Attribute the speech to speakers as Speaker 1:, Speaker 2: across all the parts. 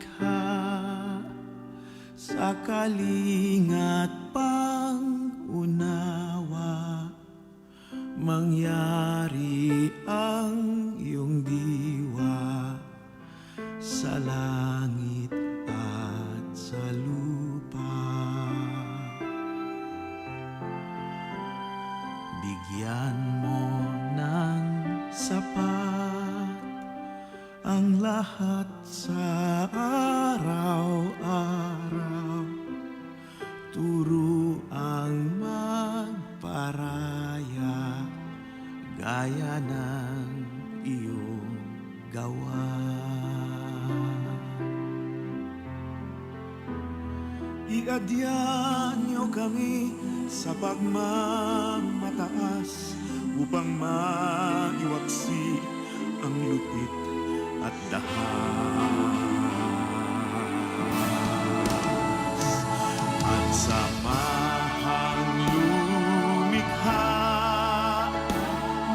Speaker 1: likha sa kalingat pang-unawa, mangyari ang iyong diwa sa langit at sa lupa. Bigyan mo ng sapat ang lahat sa araw-araw, turo ang magparaya gaya ng iyong gawa. Iadyan niyo kami sa pagmamataas upang maiwaksi ang lupit at dahas, at samahang lumikha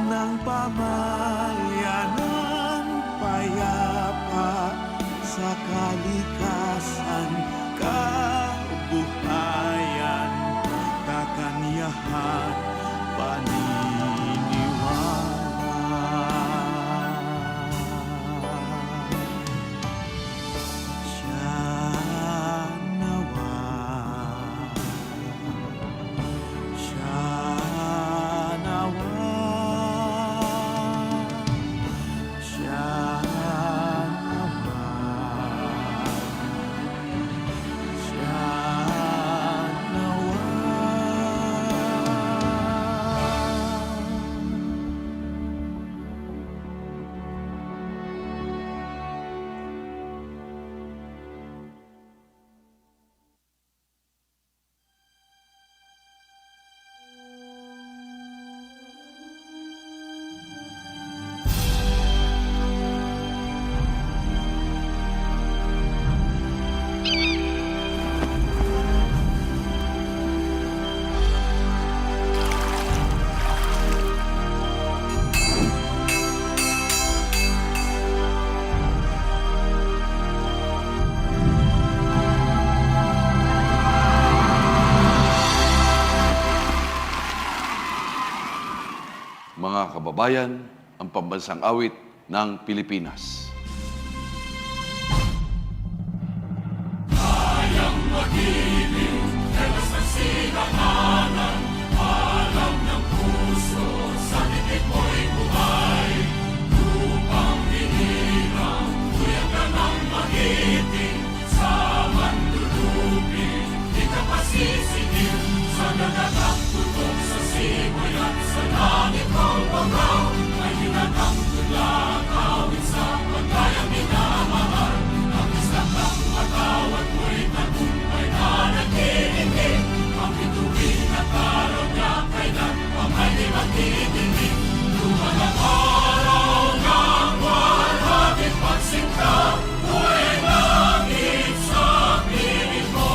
Speaker 1: ng pamayanan payapa sa kalikasan, kabuhayan, kakanyahan, paniniwala.
Speaker 2: Mga kababayan, ang pambansang awit ng Pilipinas.
Speaker 3: Kayang mag-ibig, helas ng sinakanan, alam ng puso, sa titik mo'y buhay. Lupang hinirang, tuyang ka ng magiting, sa mandulupin, di ka pasisigil, sa nagatak tutok sa simoy at sa langit ang bangaw, ay hinatang tula, kawit sa pagkayang minamahal. Ang isang ng matawad mo'y tagumpay na nag-iingin, ang bituin at araw niya kailan pang ay di magtitingin. Lumang ang araw ng walhati pagsinta, buhay langit sa piling mo.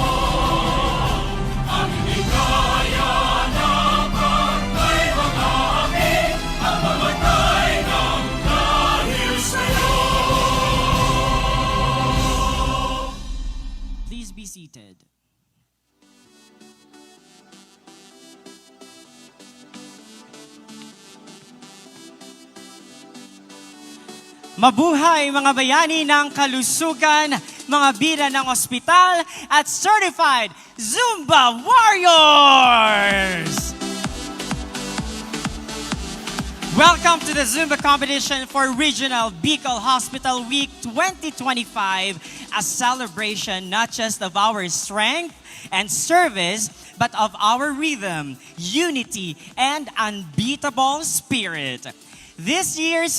Speaker 3: Ang hindi kaya na pagkay mga api, ang mamatay ng dahil sa'yo.
Speaker 4: Please be seated. Mabuhay mga bayani ng kalusugan, mga bida ng ospital at certified Zumba Warriors! Welcome to the Zumba competition for Regional Bicol Hospital Week 2025, a celebration not just of our strength and service, but of our rhythm, unity, and unbeatable spirit. This year's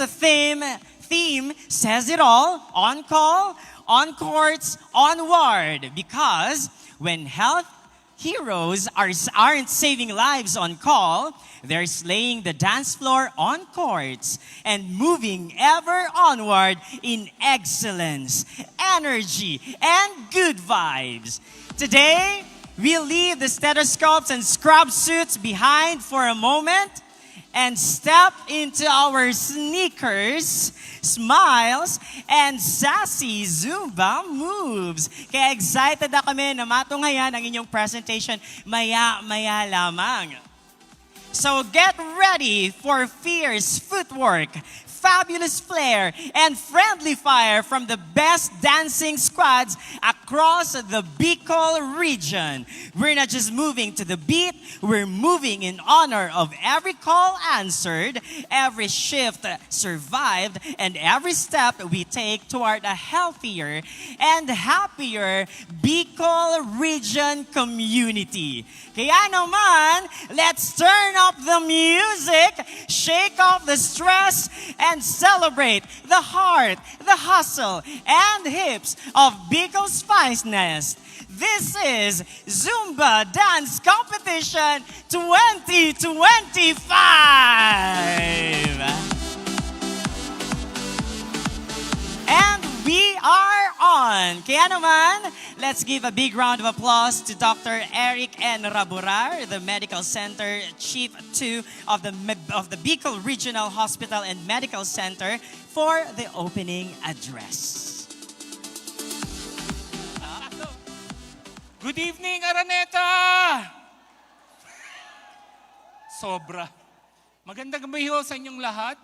Speaker 4: theme says it all: on call, on courts, onward. Because when health heroes aren't saving lives on call, they're slaying the dance floor on courts and moving ever onward in excellence, energy, and good vibes. Today, we'll leave the stethoscopes and scrub suits behind for a moment and step into our sneakers, smiles, and sassy Zumba moves. Kaya excited na kami na matungayan ang inyong presentation maya-maya lamang. So get ready for fierce footwork, fabulous flair, and friendly fire from the best dancing squads across the Bicol region. We're not just moving to the beat, we're moving in honor of every call answered, every shift survived, and every step we take toward a healthier and happier Bicol region community. Kaya naman, let's turn up the music, shake off the stress, and celebrate the heart, the hustle, and hips of Bicol's finest. This is Zumba Dance Competition 2025. And we are on. Kaya naman, let's give a big round of applause to Dr. Eric N. Raburar, the Medical Center Chief 2 of the Bicol Regional Hospital and Medical Center for the opening address.
Speaker 5: Good evening, Araneta! Sobra. Magandang gabi ho sa inyong lahat.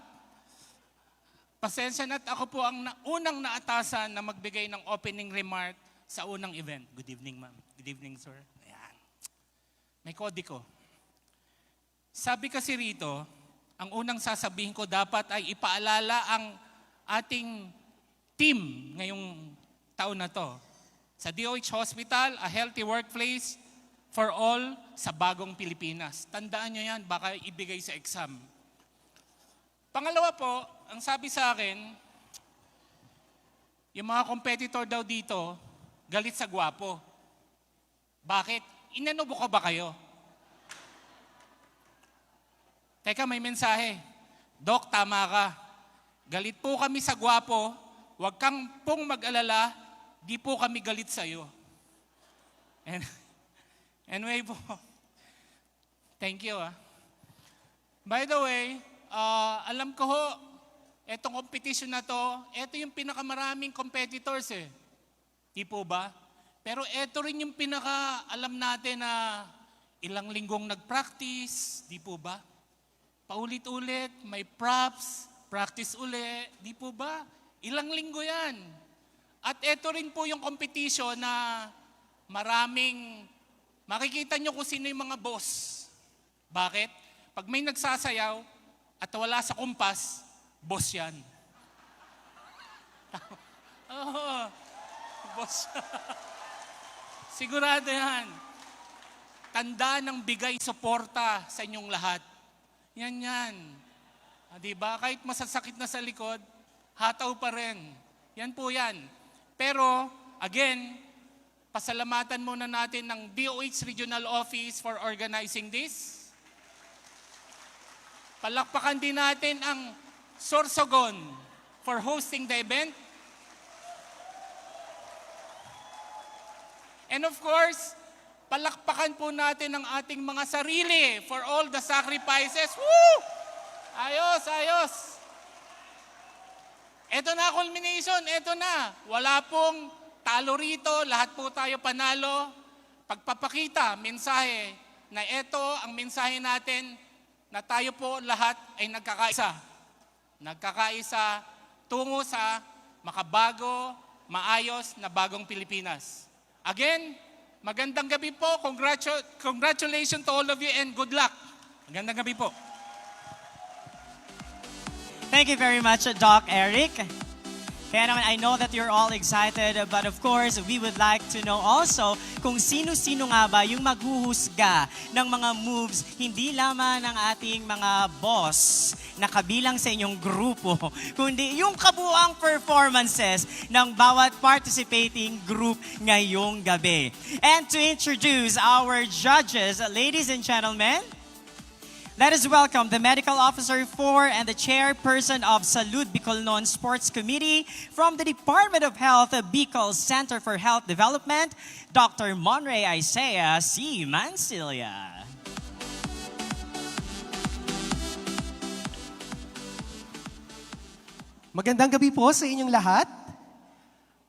Speaker 5: Pasensya na't ako po ang unang naatasan na magbigay ng opening remark sa unang event. Good evening, ma'am. Good evening, sir. Ayan. May kodiko. Sabi kasi rito, ang unang sasabihin ko dapat ay ipaalala ang ating team ngayong taon na to. Sa DOH Hospital, a healthy workplace for all sa bagong Pilipinas. Tandaan nyo yan, baka ibigay sa exam. Pangalawa po, ang sabi sa akin, yung mga competitor daw dito, galit sa gwapo. Bakit? Inanubo ko ba kayo? Teka, may mensahe. Doc, tama ka. Galit po kami sa gwapo, huwag kang pong mag-alala, di po kami galit sa'yo. Anyway po, thank you. By the way, alam ko ho, etong competition na to, eto yung pinakamaraming competitors eh. Di po ba? Pero eto rin yung pinaka-alam natin na ilang linggong nag-practice, di po ba? Paulit-ulit, may props, practice uli, di po ba? Ilang linggo yan. At eto rin po yung competition na maraming, makikita nyo kung sino yung mga boss. Bakit? Pag may nagsasayaw at wala sa kumpas, boss yan. Oh, boss. Sigurado yan. Tanda ng bigay suporta sa inyong lahat. Yan yan. Diba? Kahit masasakit na sa likod, hataw pa rin. Yan po yan. Pero, again, pasalamatan muna natin ng DOH Regional Office for organizing this. Palakpakan din natin ang Sorsogon for hosting the event. And of course, palakpakan po natin ang ating mga sarili for all the sacrifices. Woo! Ayos, ayos. Ito na culmination, ito na. Wala pong talo rito, lahat po tayo panalo. Pagpapakita, mensahe na ito ang mensahe natin na tayo po lahat ay nagkakaisa. Nagkakaisa tungo sa makabago, maayos na bagong Pilipinas. Again, magandang gabi po. Congratulations to all of you and good luck. Magandang gabi po.
Speaker 4: Thank you very much, Doc Eric. Kaya naman, I know that you're all excited, but of course, we would like to know also kung sino-sino nga ba yung maghuhusga ng mga moves, hindi lamang ng ating mga boss na kabilang sa inyong grupo, kundi yung kabuang performances ng bawat participating group ngayong gabi. And to introduce our judges, ladies and gentlemen, let us welcome the Medical Officer 4 and the Chairperson of Salud Bicolnon Sports Committee from the Department of Health, Bicol Center for Health Development, Dr. Monray Isaiah C. Mancilia.
Speaker 6: Magandang gabi po sa inyong lahat.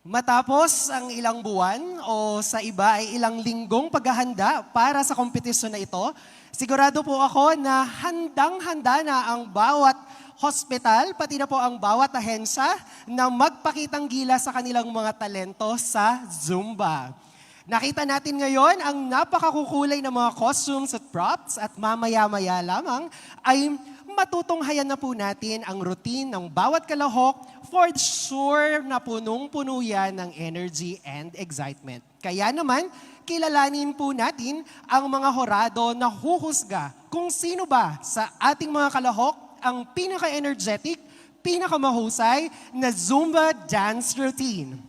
Speaker 6: Matapos ang ilang buwan o sa iba ay ilang linggong paghahanda para sa kompetisyon na ito, sigurado po ako na handang-handa na ang bawat hospital, pati na po ang bawat ahensya na magpakitang gila sa kanilang mga talento sa Zumba. Nakita natin ngayon ang napakakukulay ng mga costumes at props at mamaya-maya lamang ay matutunghayan na po natin ang routine ng bawat kalahok. For sure na punong-puno yan ng energy and excitement. Kaya naman, kilalanin po natin ang mga horado na huhusga kung sino ba sa ating mga kalahok ang pinaka-energetic, pinakamahusay na Zumba dance routine.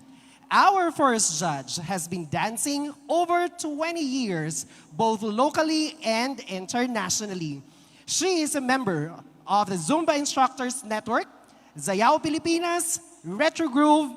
Speaker 6: Our first judge has been dancing over 20 years, both locally and internationally. She is a member of the Zumba Instructors Network, Zayao Pilipinas, Retro Groove,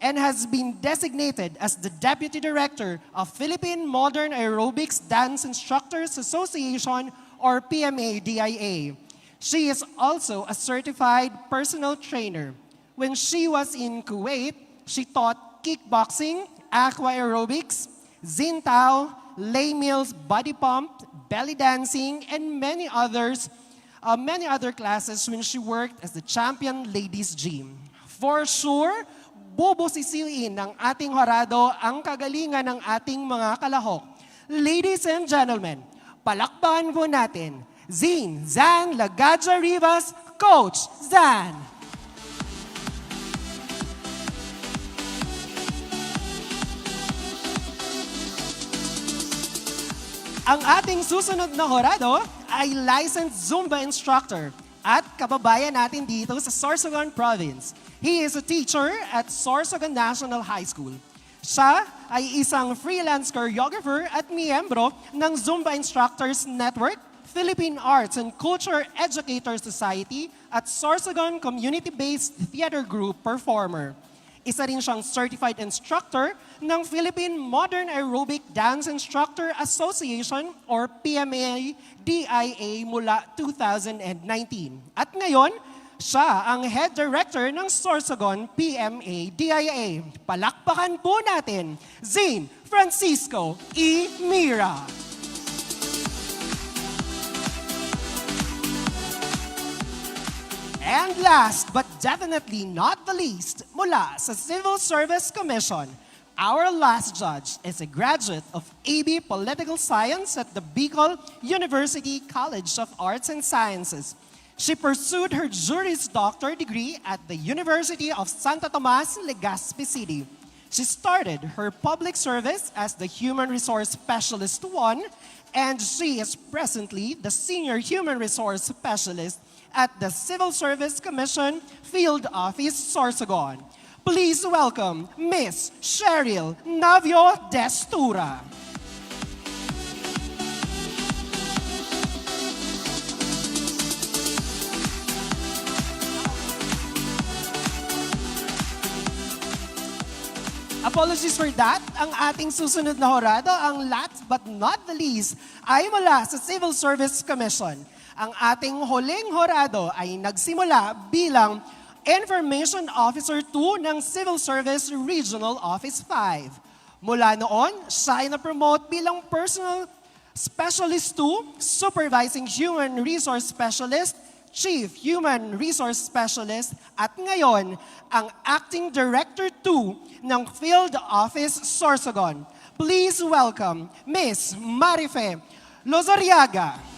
Speaker 6: and has been designated as the Deputy Director of Philippine Modern Aerobics Dance Instructors Association, or PMA-DIA. She is also a certified personal trainer. When she was in Kuwait, she taught kickboxing, aqua aerobics, Zintao, lay meals, body pump, belly dancing, and many other classes when she worked as the champion ladies gym. For sure, bubusisiin ng ating horado ang kagalingan ng ating mga kalahok. Ladies and gentlemen, palakpakan po natin, Zan Lagadja Rivas, Coach Zan. Ang ating susunod na horado ay licensed Zumba instructor at kababayan natin dito sa Sorsogon Province. He is a teacher at Sorsogon National High School. Siya ay isang freelance choreographer at miyembro ng Zumba Instructors Network, Philippine Arts and Culture Educator Society at Sorsogon Community-Based Theater Group performer. Isa rin siyang certified instructor ng Philippine Modern Aerobic Dance Instructor Association or PMA-DIA mula 2019. At ngayon, siya ang head director ng Sorsogon PMA-DIA. Palakpakan po natin, Zane Francisco E. Mira. And last but definitely not the least, mula sa Civil Service Commission, our last judge is a graduate of AB Political Science at the Bicol University College of Arts and Sciences. She pursued her Juris Doctor degree at the University of Santa Tomas, Legazpi City. She started her public service as the Human Resource Specialist 1, and she is presently the Senior Human Resource Specialist at the Civil Service Commission Field Office, Sorsogon. Please welcome Miss Cheryl Navio Destura. Apologies for that. Ang ating susunod na horado, ang last but not the least, ay mula sa Civil Service Commission. Ang ating huling horado ay nagsimula bilang Information Officer 2 ng Civil Service Regional Office 5. Mula noon, siya ay na-promote bilang Personal Specialist 2, Supervising Human Resource Specialist, Chief Human Resource Specialist, at ngayon, ang Acting Director 2 ng Field Office Sorsogon. Please welcome Miss Marife Lozariaga.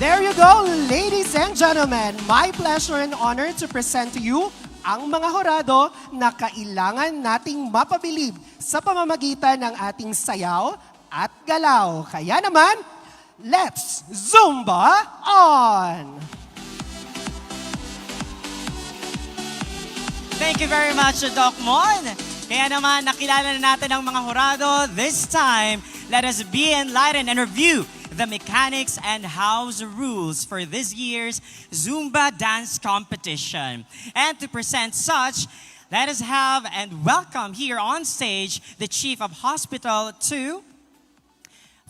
Speaker 6: There you go, ladies and gentlemen. My pleasure and honor to present to you ang mga horado na kailangan nating mapabilib sa pamamagitan ng ating sayaw at galaw. Kaya naman, let's Zumba on!
Speaker 4: Thank you very much, Doc Mon. Kaya naman, nakilala na natin ang mga horado. This time, let us be enlightened and review the mechanics and house rules for this year's Zumba dance competition. And to present such, let us have and welcome here on stage the Chief of Hospital 2,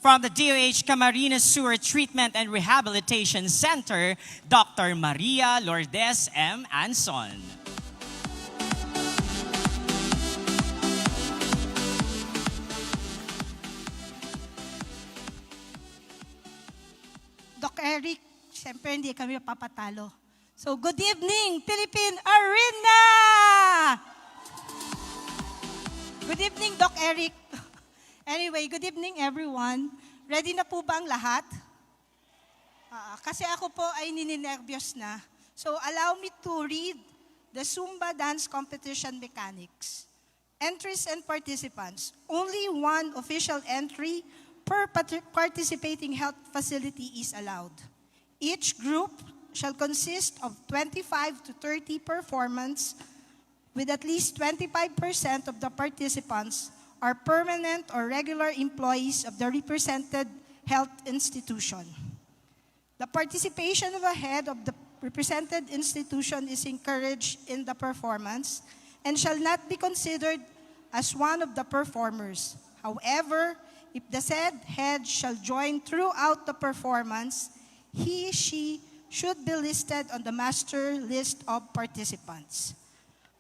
Speaker 4: From the DOH Camarines Sewer Treatment and Rehabilitation Center, Dr. Maria Lourdes M. Anson.
Speaker 7: Doc Eric, siyempre hindi kami papatalo. So, good evening, Philippine Arena! Good evening, Doc Eric. Anyway, good evening, everyone. Ready na po ba ang lahat? Kasi ako po ay nininervyos na. So, allow me to read the Zumba dance competition mechanics. Entries and participants. Only one official entry per participating health facility is allowed. Each group shall consist of 25 to 30 performants with at least 25% of the participants are permanent or regular employees of the represented health institution. The participation of a head of the represented institution is encouraged in the performance and shall not be considered as one of the performers. However, if the said head shall join throughout the performance, she should be listed on the master list of participants.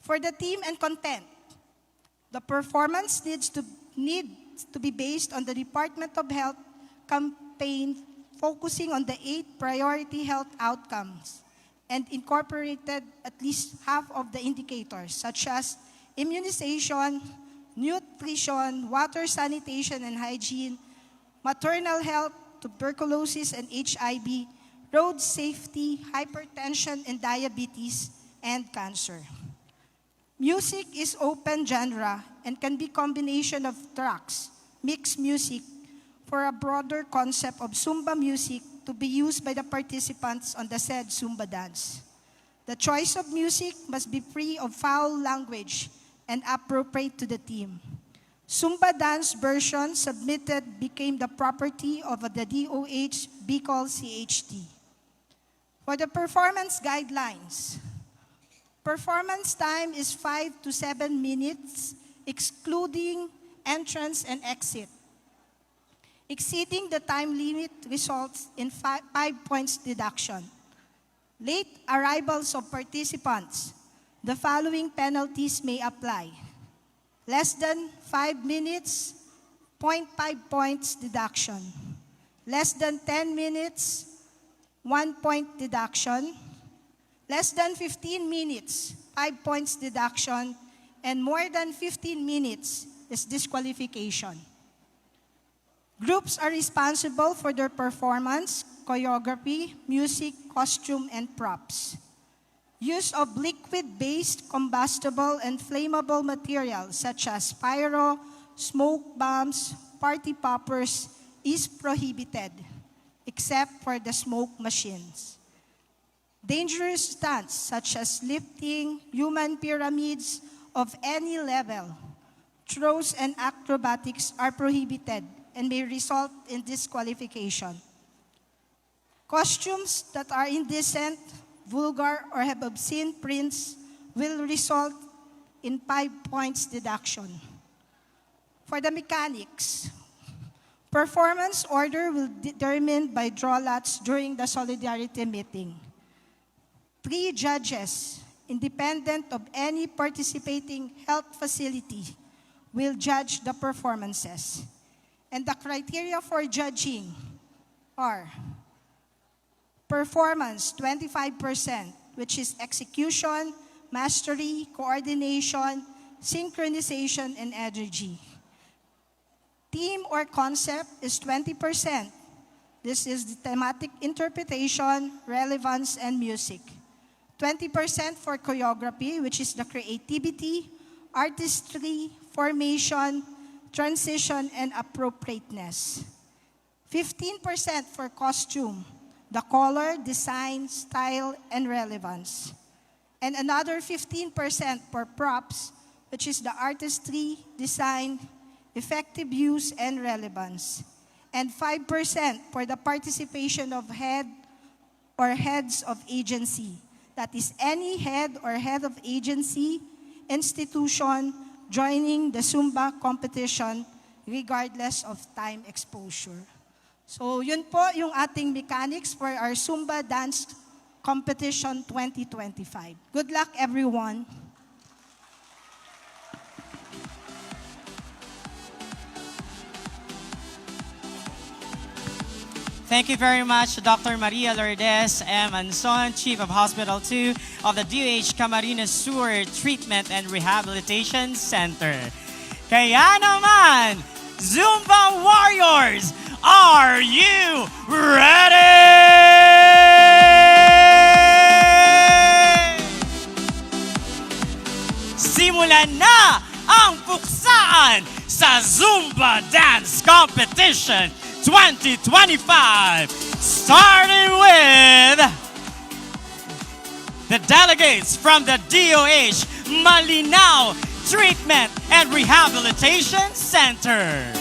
Speaker 7: For the theme and content, the performance needs to be based on the Department of Health campaign focusing on the 8 priority health outcomes and incorporated at least half of the indicators such as immunization, nutrition, water sanitation and hygiene, maternal health, tuberculosis and HIV, road safety, hypertension and diabetes, and cancer. Music is open genre and can be combination of tracks, mixed music, for a broader concept of Zumba music to be used by the participants on the said Zumba dance. The choice of music must be free of foul language and appropriate to the theme. Zumba dance version submitted became the property of the DOH Bicol CHT. For the performance guidelines, performance time is 5 to 7 minutes, excluding entrance and exit. Exceeding the time limit results in 5 points deduction. Late arrivals of participants, the following penalties may apply. Less than 5 minutes, 0.5 points deduction. Less than 10 minutes, 1 point deduction. Less than 15 minutes, 5 points deduction. And more than 15 minutes is disqualification. Groups are responsible for their performance, choreography, music, costume, and props. Use of liquid-based combustible and flammable materials such as pyro, smoke bombs, party poppers is prohibited, except for the smoke machines. Dangerous stunts such as lifting, human pyramids of any level, throws, and acrobatics are prohibited and may result in disqualification. Costumes that are indecent, vulgar, or have obscene prints will result in 5 points deduction. For the mechanics, performance order will be determined by draw lots during the solidarity meeting. 3 judges, independent of any participating health facility, will judge the performances. And the criteria for judging are performance, 25%, which is execution, mastery, coordination, synchronization, and energy. Theme or concept is 20%. This is the thematic interpretation, relevance, and music. 20% for choreography, which is the creativity, artistry, formation, transition, and appropriateness. 15% for costume, the color, design, style, and relevance. And another 15% for props, which is the artistry, design, effective use, and relevance. And 5% for the participation of head or heads of agency. That is any head or head of agency, institution, joining the Zumba competition regardless of time exposure. So yun po yung ating mechanics for our Zumba Dance Competition 2025. Good luck, everyone.
Speaker 4: Thank you very much, Dr. Maria Lourdes M. Anson, Chief of Hospital 2 of the DOH Camarines Sur Treatment and Rehabilitation Center. Kaya naman, Zumba Warriors, are you ready? Simulan na ang puksaan sa Zumba Dance Competition 2025, starting with the delegates from the DOH Malinao Treatment and Rehabilitation Center.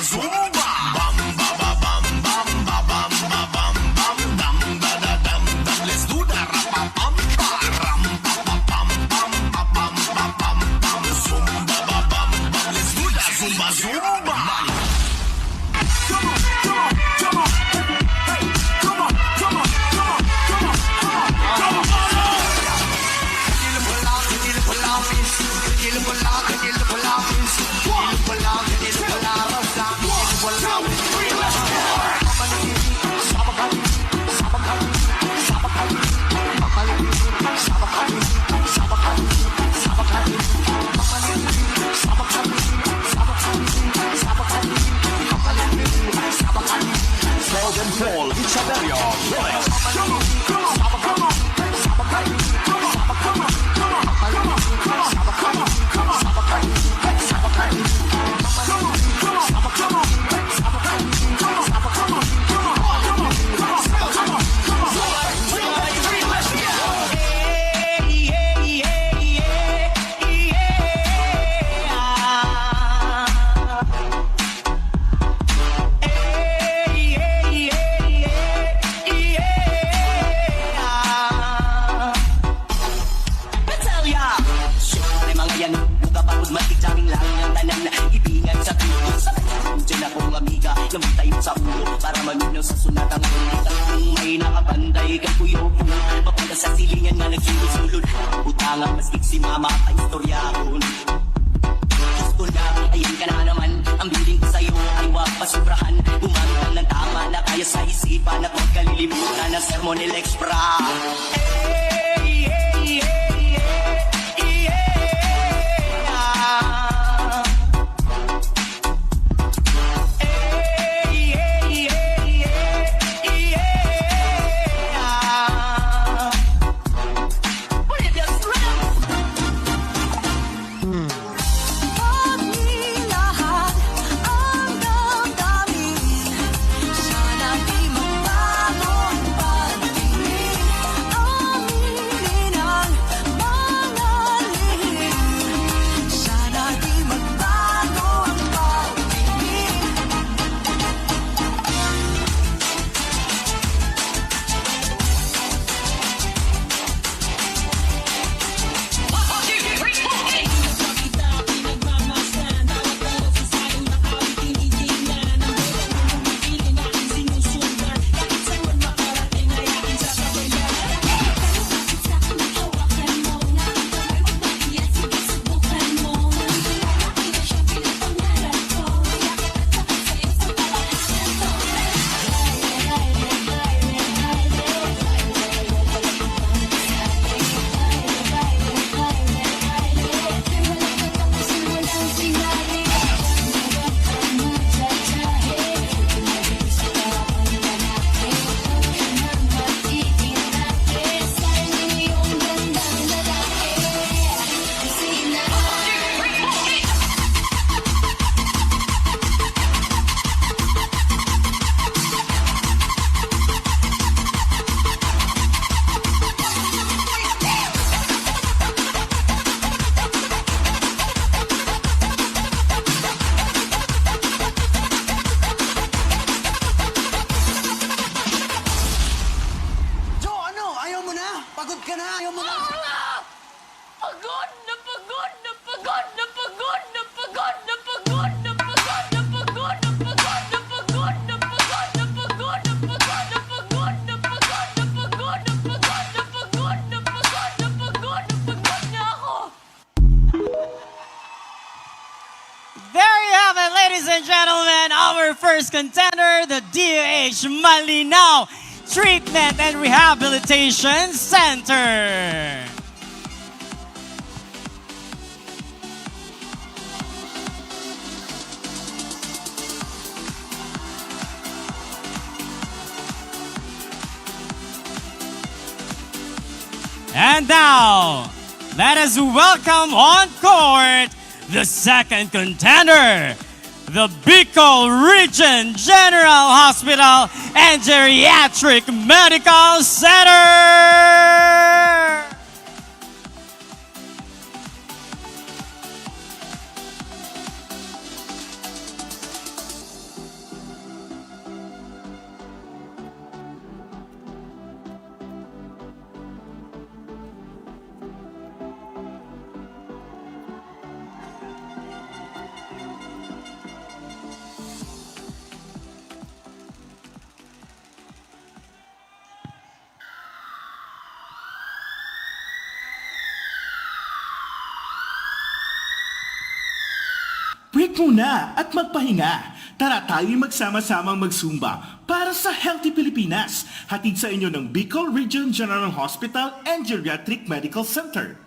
Speaker 3: Zumba. Bam ba ba bam bam ba bam ba bam bam dam da da dam dam. Let's do the rapa pam pa ram pa pa pam pam pa pam pa pam pam. Zumba ba bam bam. Let's do the Zumba Zumba. Come on, come on, come on. Hey, come on, come on, come on, come on, come on, come on.
Speaker 2: Control each other, y'all.
Speaker 8: Sa ulo para maminaw sa sunat ang ulit kung may nakabanday kay kuyo papunta sa silingan nga nagsinusulod utangang maskik si mama ay istorya ko gusto na ayun ka na naman ang biling ko sa'yo ay wag pasubrahan gumamit ng tama na kaya sa isipan at huwag kalilimutan ng sermonel expra.
Speaker 4: Ladies and gentlemen, our first contender, the DOH Malinaw Treatment and Rehabilitation Center. And now, let us welcome on court the second contender, the Bicol Region General Hospital and Geriatric Medical Center.
Speaker 1: tumigil muna at magpahinga. Tara tayo'y magsama-samang mag-Zumba para sa Healthy Pilipinas. Hatid sa inyo ng Bicol Region General Hospital and Geriatric Medical Center.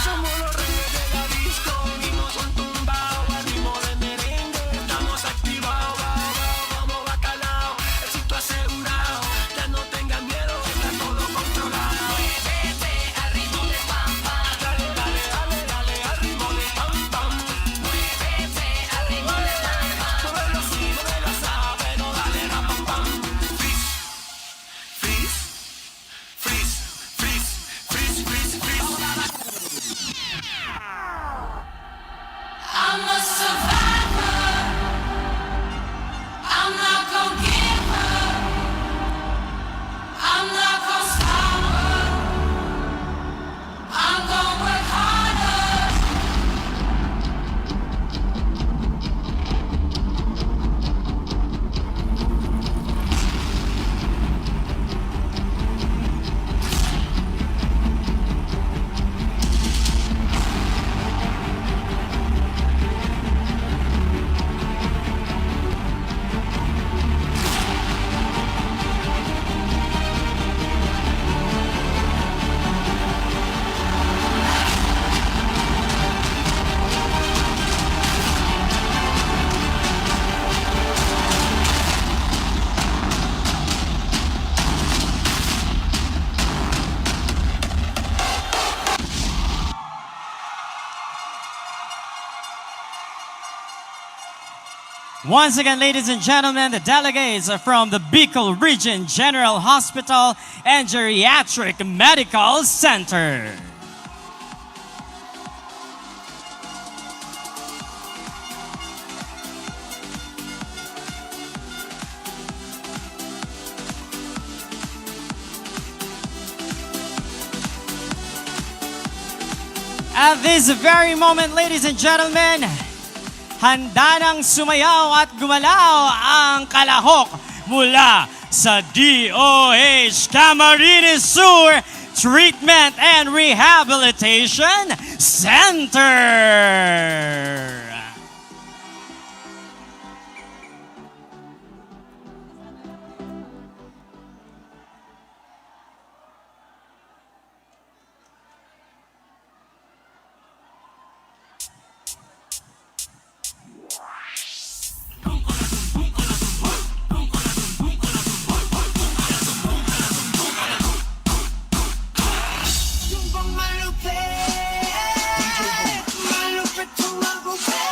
Speaker 3: Somos los reyes de la disco, vimos un tumbao al ritmo de merengue. Estamos activados, vamos bacalao, éxito asegurado. Ya no tengan miedo, está todo controlado. Muévete al ritmo de pam pam. Dale, dale, dale, dale al ritmo de pam pam. Muévete al ritmo de pam pam. Muévelo sí, muévelo sabe, pero dale ra pam pam. Freeze, freeze, freeze, freeze, freeze, freeze, freeze.
Speaker 9: I'm a survivor. I'm not gonna give up. I'm not gonna stop her. I'm gonna work harder.
Speaker 4: Once again, ladies and gentlemen, the delegates are from the Bicol Region General Hospital and Geriatric Medical Center. At this very moment, ladies and gentlemen, handa nang sumayaw at gumalaw ang kalahok mula sa DOH Camarines Sur Treatment and Rehabilitation Center.
Speaker 3: Zumba malupit, malupit tumagupit.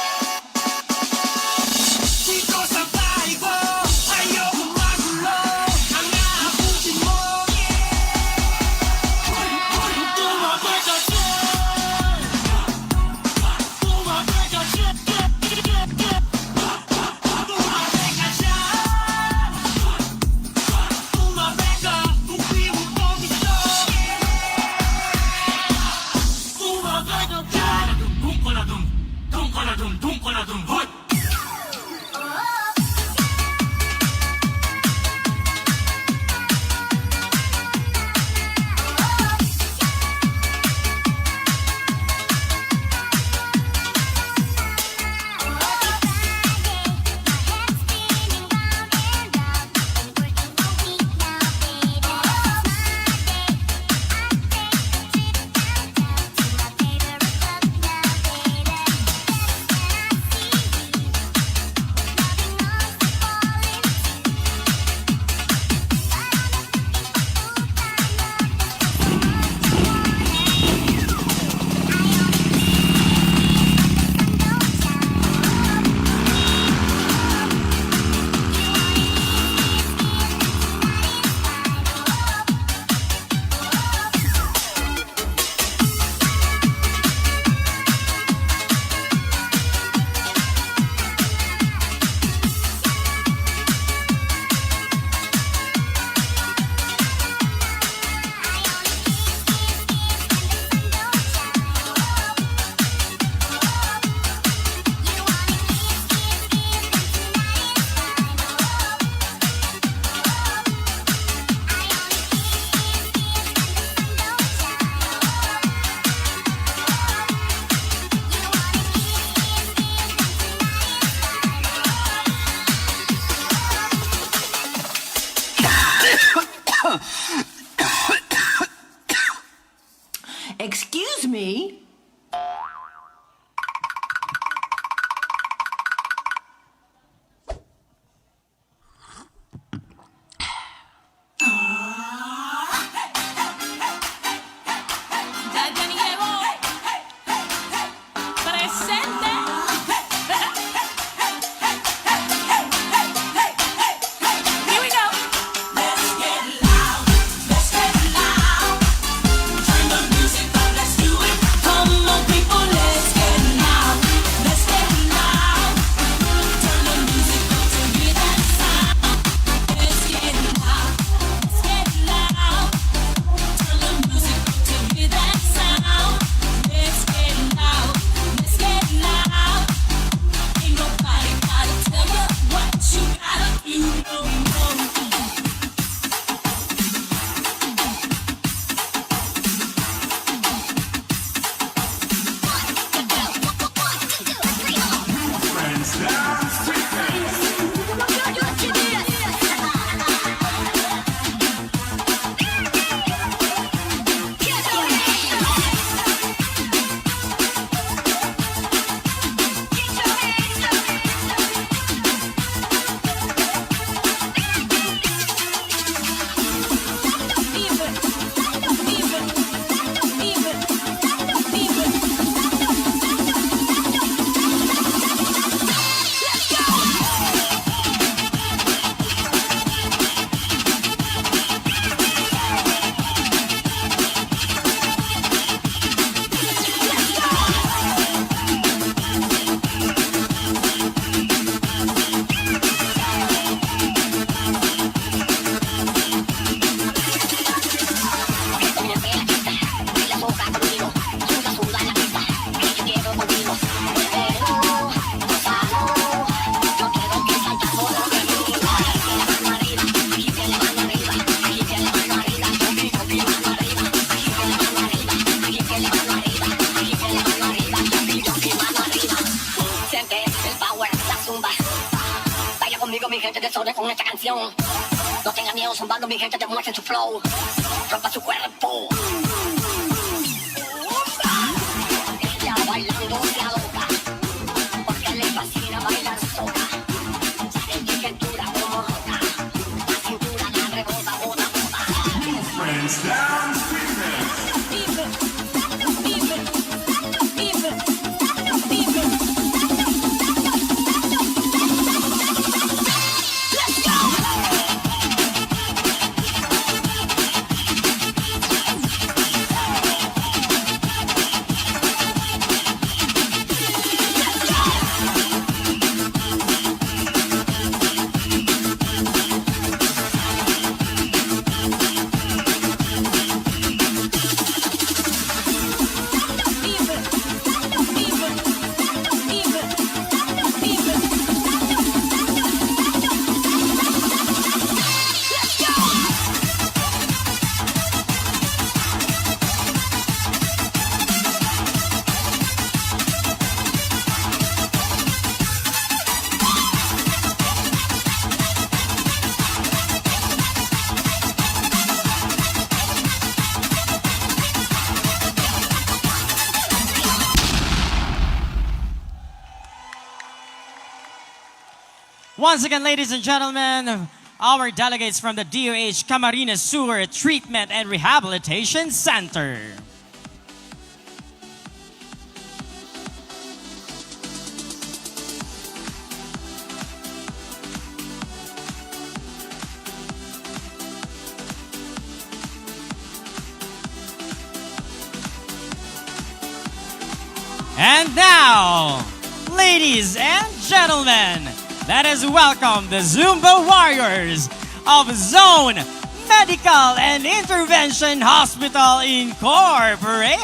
Speaker 10: Excuse me?
Speaker 9: Ya llegó. Presente. Here we go. Let's get loud. Let's get loud. Turn the music up. Let's do it. Come on, people. Let's get loud. Let's get loud. Turn the music up to hear that sound. Let's get loud. Let's get loud. Turn the music up to hear that sound. Let's get loud. Let's get loud. Ain't nobody gotta tell you what you gotta do. No, no.
Speaker 8: Siente el power, la zumba. Vaya conmigo, mi gente, desorden con esta canción. No tengan miedo zumbando, mi gente, demuestren su flow. Rompa su cuerpo. Ella bailando se aloca, porque le fascina bailar soca. Sale de cintura como roca. La cintura la rebota, bota, bota.
Speaker 4: Once again, ladies and gentlemen, our delegates from the DOH Camarines Sewer Treatment and Rehabilitation Center. And now, ladies and gentlemen, let us welcome the Zumba Warriors of Zone Medical and Intervention Hospital Incorporated.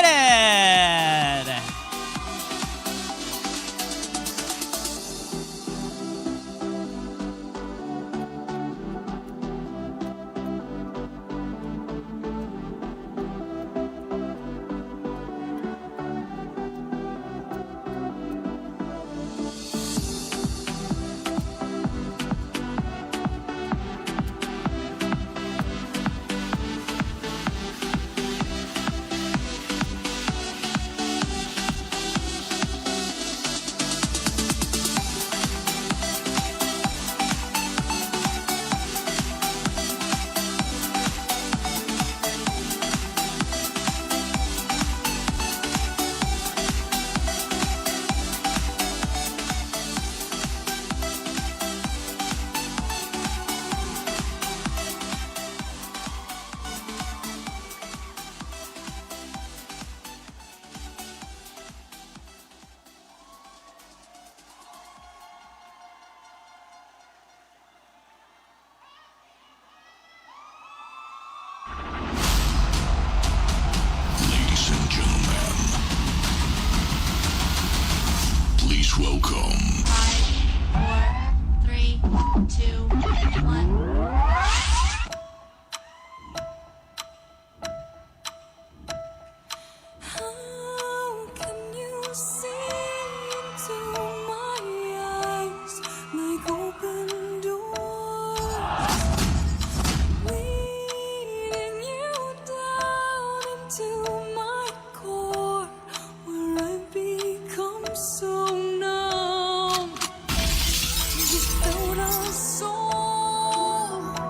Speaker 3: Please welcome
Speaker 9: 5, 4, 3, 2, 1. How can you see into my eyes like open doors, leading you down into my core, where I become so numb without a soul?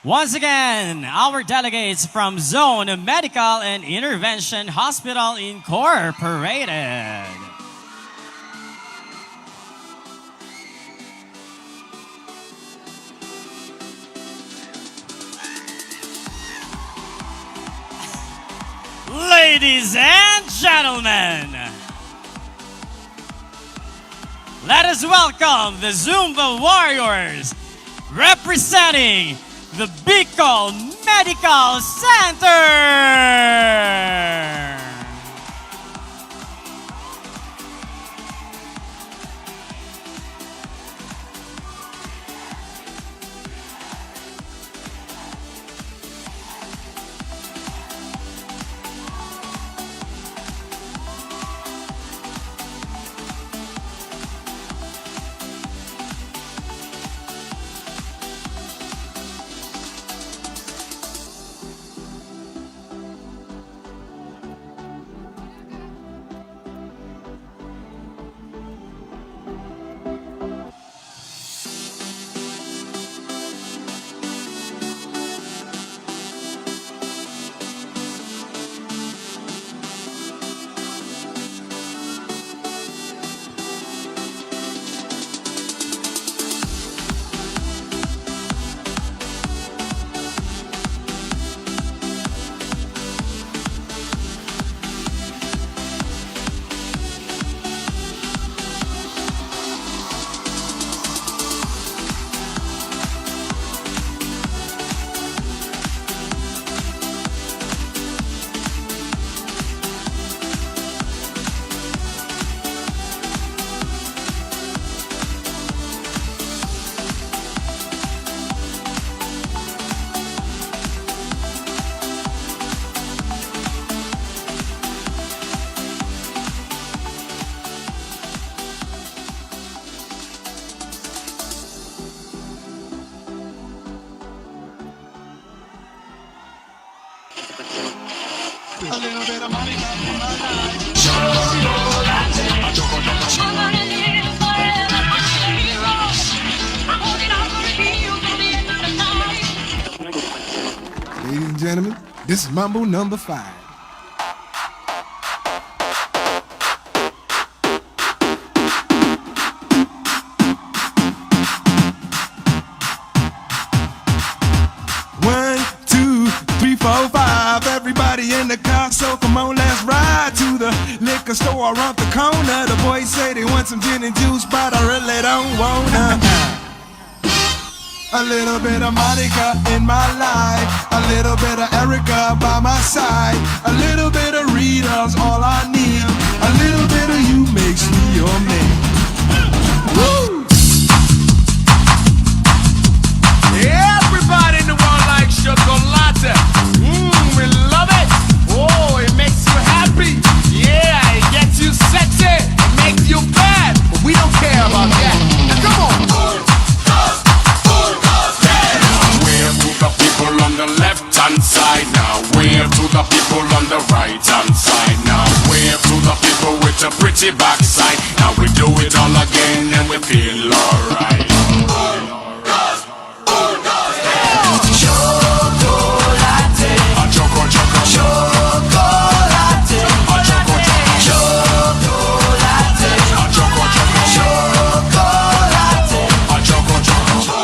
Speaker 4: Once again, our delegates from Zone Medical and Intervention Hospital Incorporated. Ladies and gentlemen, let us welcome the Zumba Warriors representing the Bicol Medical Center.
Speaker 11: Ladies and gentlemen, this is Mambo number 5. One, two, three, four, five. Everybody in the car, so come on, let's ride to the liquor store around the corner. The boys say they want some gin and juice, but I really don't wanna. A little bit of Monica in my life, a little bit of Erica by my side, a little bit of Rita's all I need, a little bit of you makes me your man. Woo!
Speaker 3: Everybody in the world likes chocolate. We love it. Oh, it makes you happy. Yeah, it gets you sexy. It makes you bad. But we don't care about that. Now come on. The people on the left hand side now, wave to the people on the right hand side now, wave to the people with a pretty backside. Now we do it all again and we feel alright. Chocolate, a choco choco, chocolate, a choco choco, chocolate, a choco choco, chocolate, a choco choco.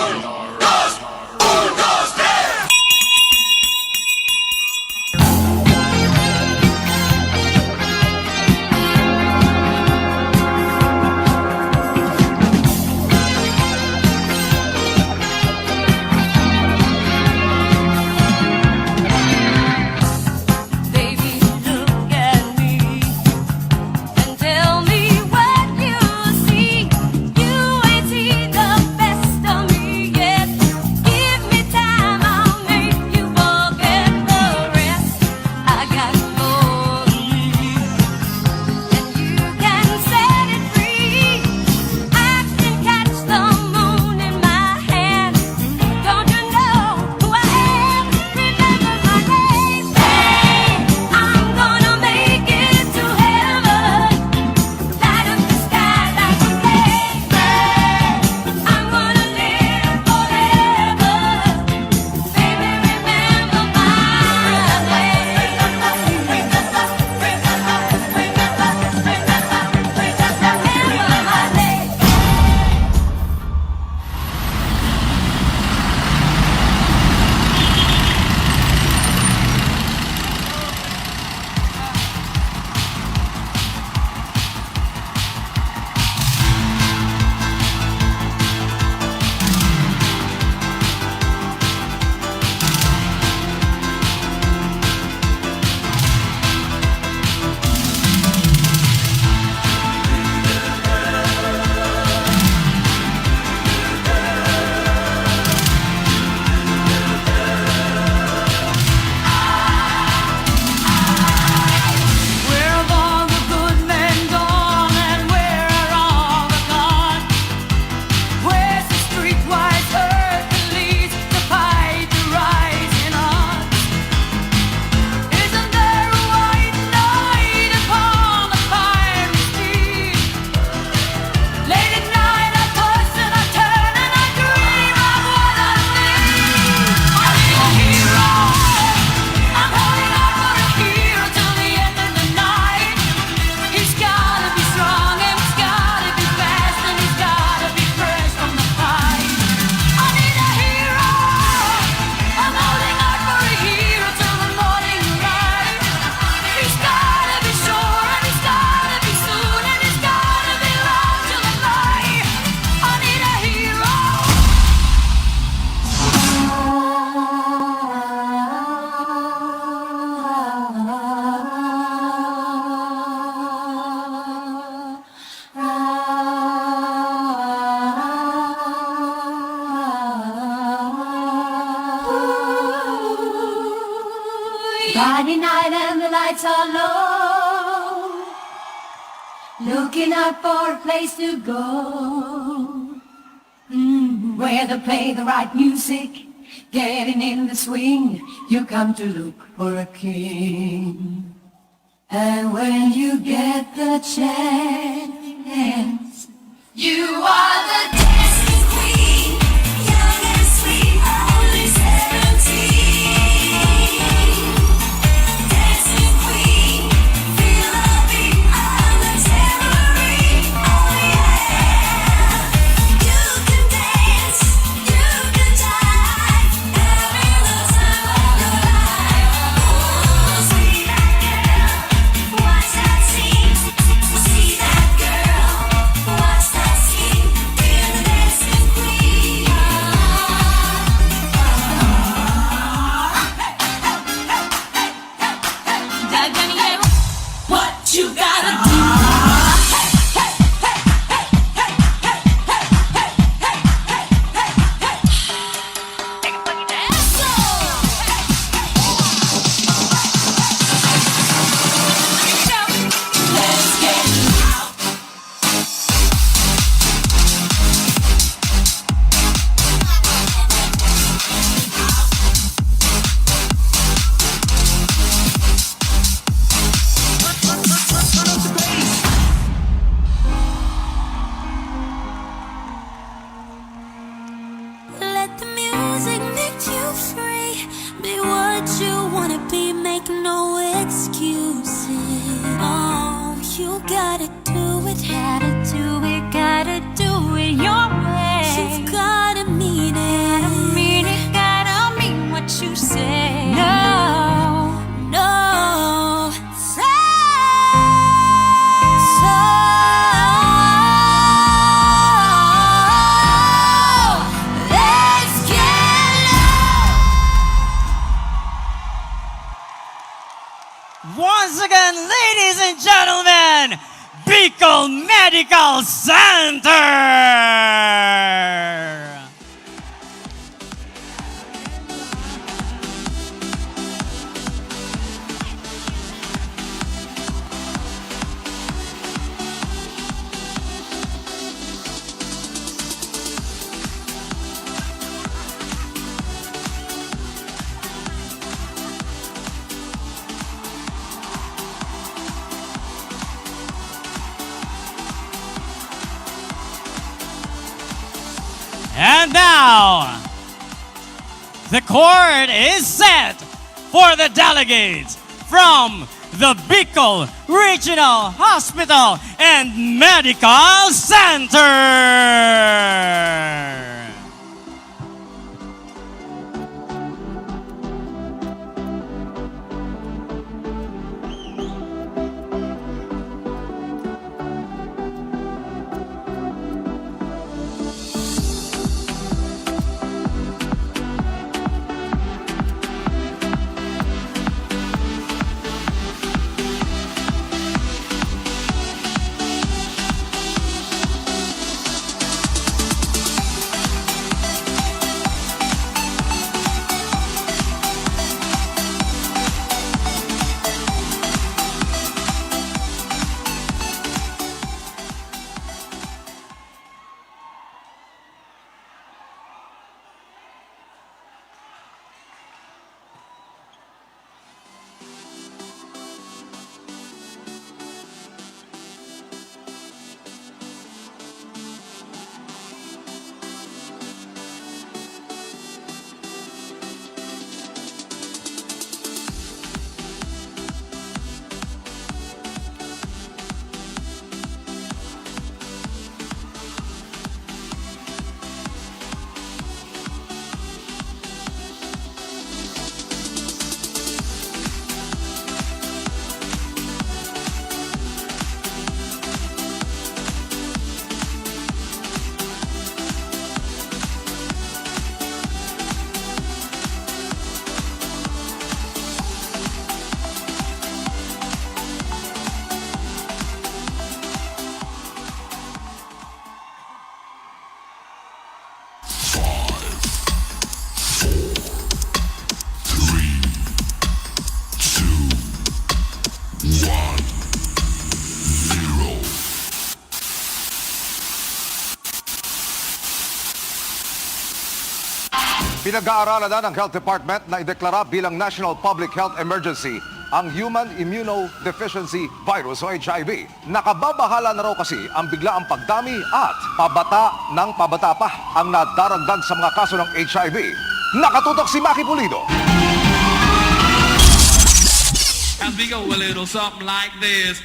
Speaker 10: Friday night and the lights are low, looking out for a place to go, where they play the right music, getting in the swing. You come to look for a king, and when you get the chance, you are the dancing queen, young and sweet, only 17. Dancing queen, feel the beat of the tambourine. Oh yeah, you can dance, you can jive, having the time of your life. Oh, see that girl, watch that scene. See that girl, watch that scene. Feel the dancing queen. What you gotta do? Let's get Let the music make you free. Be what you wanna be, make no excuses. Oh, you gotta do it, gotta do it your way. You've gotta mean it, gotta mean what you say. No, let's get low.
Speaker 4: Once again, ladies and gentlemen, Bicol Medical Center! And now, the court is set for the delegates from the Bicol Regional Hospital and Medical Center.
Speaker 12: Pinag-aaralan na ng Health Department na ideklara bilang National Public Health Emergency ang Human Immunodeficiency Virus o HIV. Nakababahala na raw kasi ang biglaang pagdami at pabata ng pabata pa ang nadaragdag sa mga kaso ng HIV. Nakatutok si Maki Pulido.
Speaker 13: As we go a little something like this.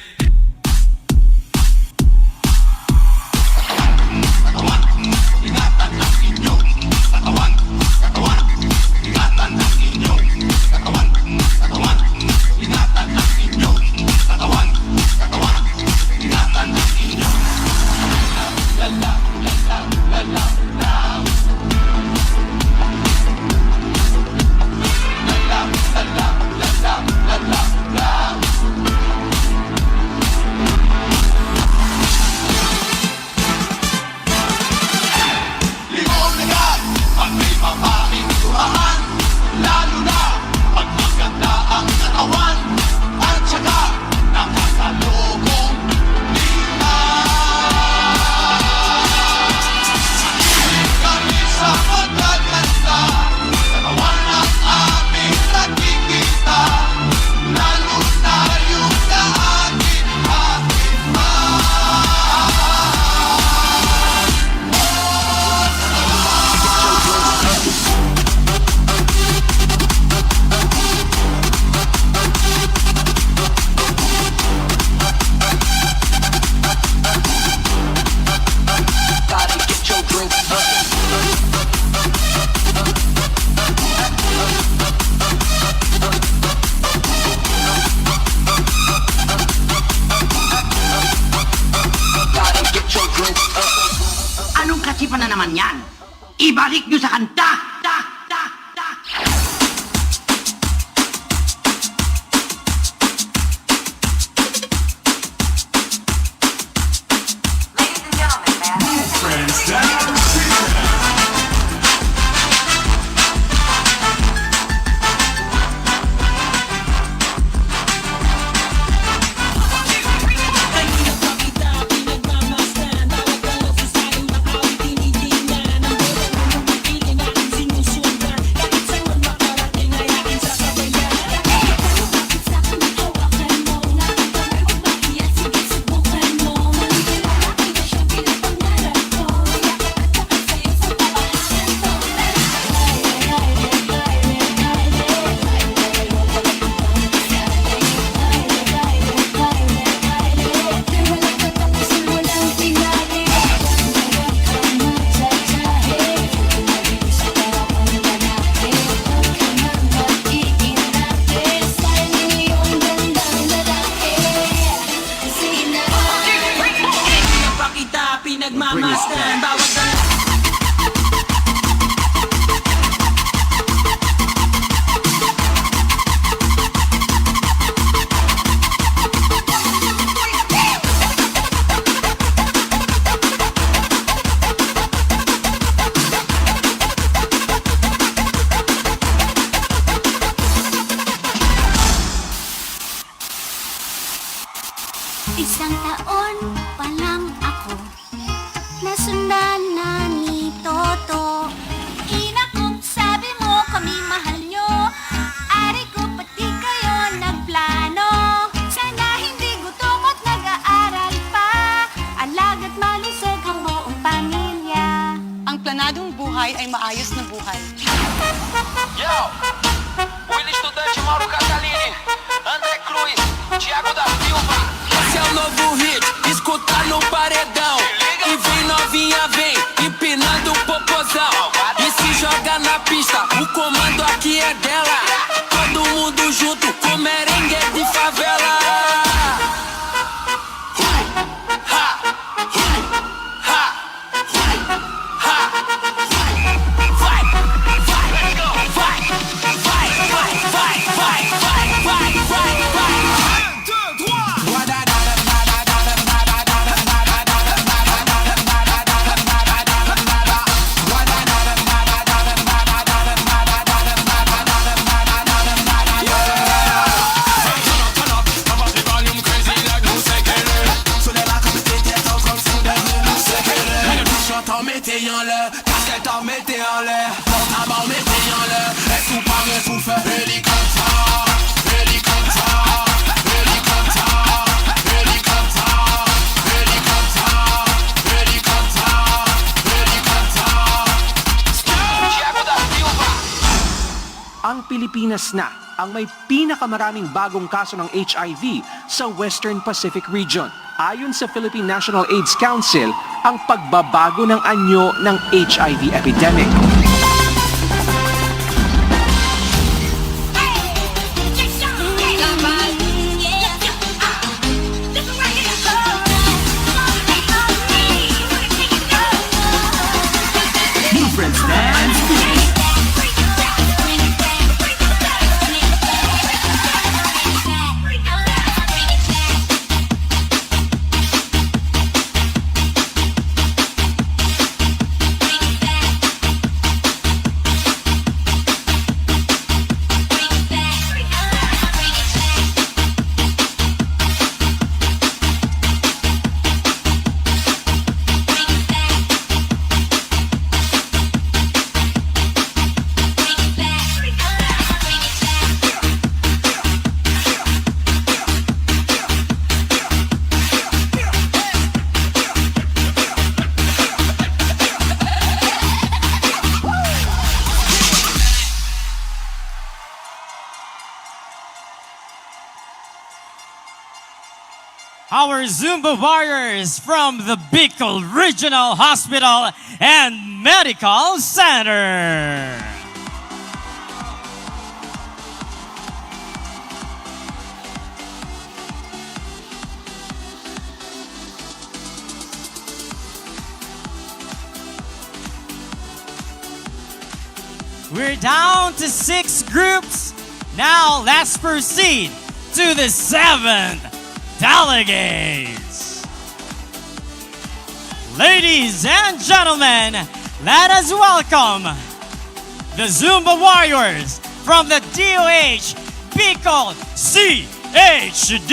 Speaker 8: Anong kasipan na naman yan? Ibalik nyo sa kanta!
Speaker 10: Isang taon pa lang ako, nasundan na ni Toto. Inakop, sabi mo kami mahal nyo, ari ko pati kayo nagplano. Sana hindi gutom at nag-aaral pa, alaga't malusog ang buong pamilya.
Speaker 14: Ang planadong buhay ay maayos na buhay.
Speaker 3: Yo! Willy Estudante, Mauro Catalini, André Cruz, Thiago da Silva.
Speaker 13: Esse é o novo hit, escuta no paredão. E vem novinha, vem, empinando o popozão. E se joga na pista, o comando aqui é dela. Todo mundo junto, com merengue de favela.
Speaker 3: Mettez en l'air, casquette en mettez en l'air, porte à bord mettez for helicopter, helicopter, helicopter, helicopter, helicopter, helicopter, helicopter.
Speaker 15: Ang Pilipinas na ang may pinakamaraming bagong kaso ng HIV sa Western Pacific Region. Ayon sa Philippine National AIDS Council, ang pagbabago ng anyo ng HIV epidemic.
Speaker 4: Our Zumba warriors from the Bicol Regional Hospital and Medical Center. We're down to 6 groups. Now let's proceed to the 7th delegates. Ladies and gentlemen, let us welcome the Zumba Warriors from the DOH Bicol CHD.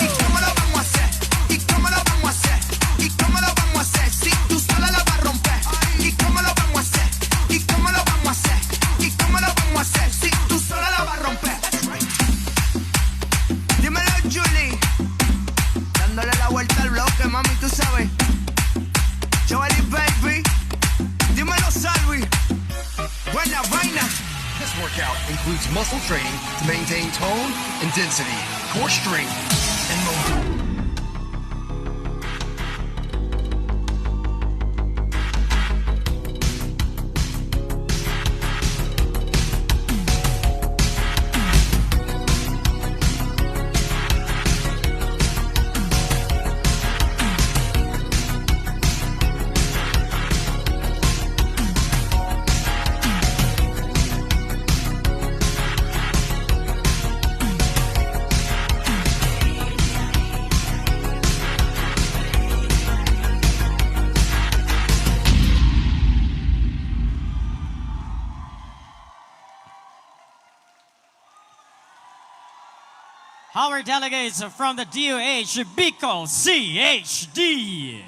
Speaker 3: ¿Y cómo lo vamos a hacer? ¿Y cómo lo vamos a hacer? ¿Y cómo lo vamos a hacer? Si tú sola la vas a romper. ¿Y cómo lo vamos a hacer? ¿Y cómo lo vamos a hacer? ¿Y cómo lo vamos a hacer? Si tú sola la vas a romper. Dímelo, Julie. Dándole la vuelta al bloque, mami, tú sabes. Joely, baby. Dímelo, Salvi. Buena vaina.
Speaker 16: This workout includes muscle training to maintain tone and density, core strength, and momentum.
Speaker 4: Our delegates are from the DOH Bicol CHD.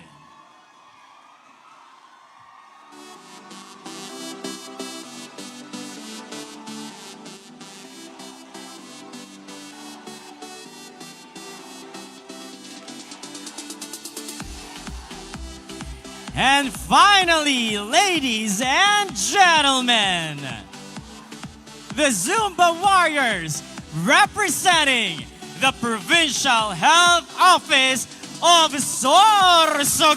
Speaker 4: And finally, ladies and gentlemen, the Zumba Warriors representing the Provincial Health Office of Sorsogon.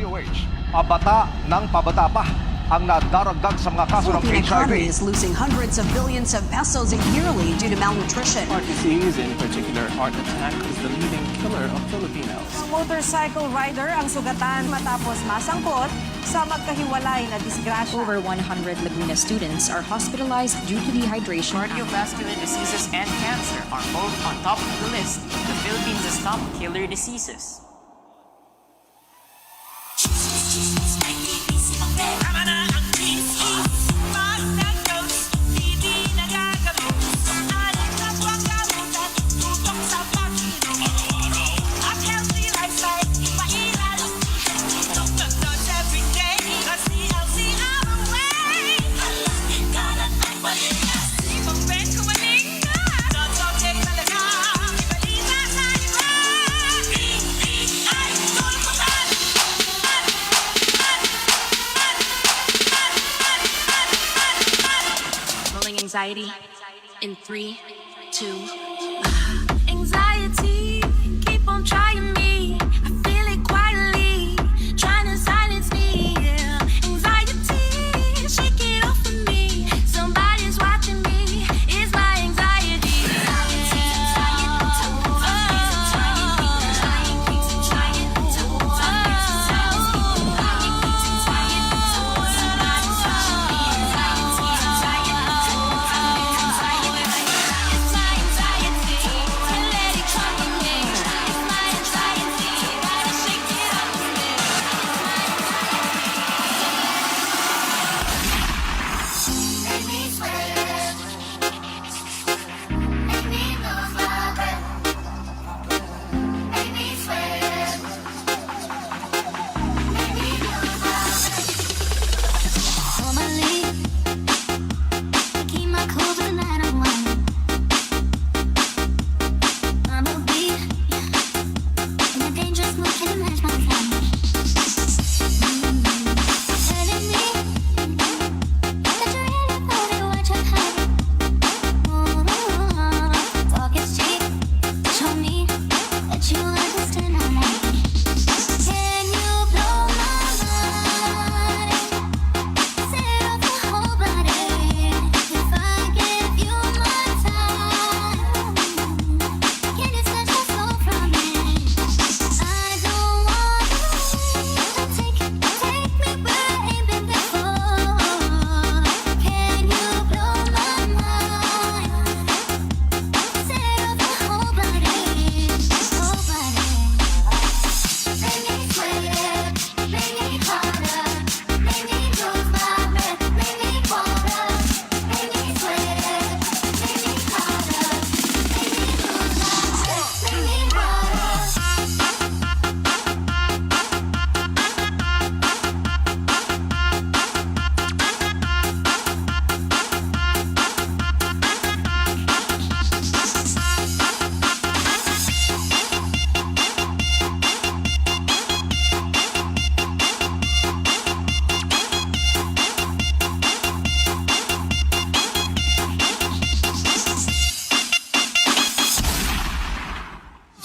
Speaker 12: DOH, pabata ng pabata pa ang nadaragdag sa mga kaso ng
Speaker 17: Philippine
Speaker 12: HIV.
Speaker 17: economy is losing hundreds of billions of pesos yearly due to malnutrition.
Speaker 15: Heart disease, in particular heart attack, is the leading killer of Filipinos.
Speaker 17: Ang motorcycle rider ang sugatan matapos masangkot sa magkahiwalay na disgrasya.
Speaker 18: Over 100 Laguna students are hospitalized due to dehydration.
Speaker 19: Cardiovascular diseases and cancer are both on top of the list of the Philippines' top killer diseases.
Speaker 10: Anxiety in 3, 2. Anxiety, keep on trying me. I feel it quietly, trying to silence me. Yeah. Anxiety, shake it off of me. Somebody's watching me. It's my anxiety.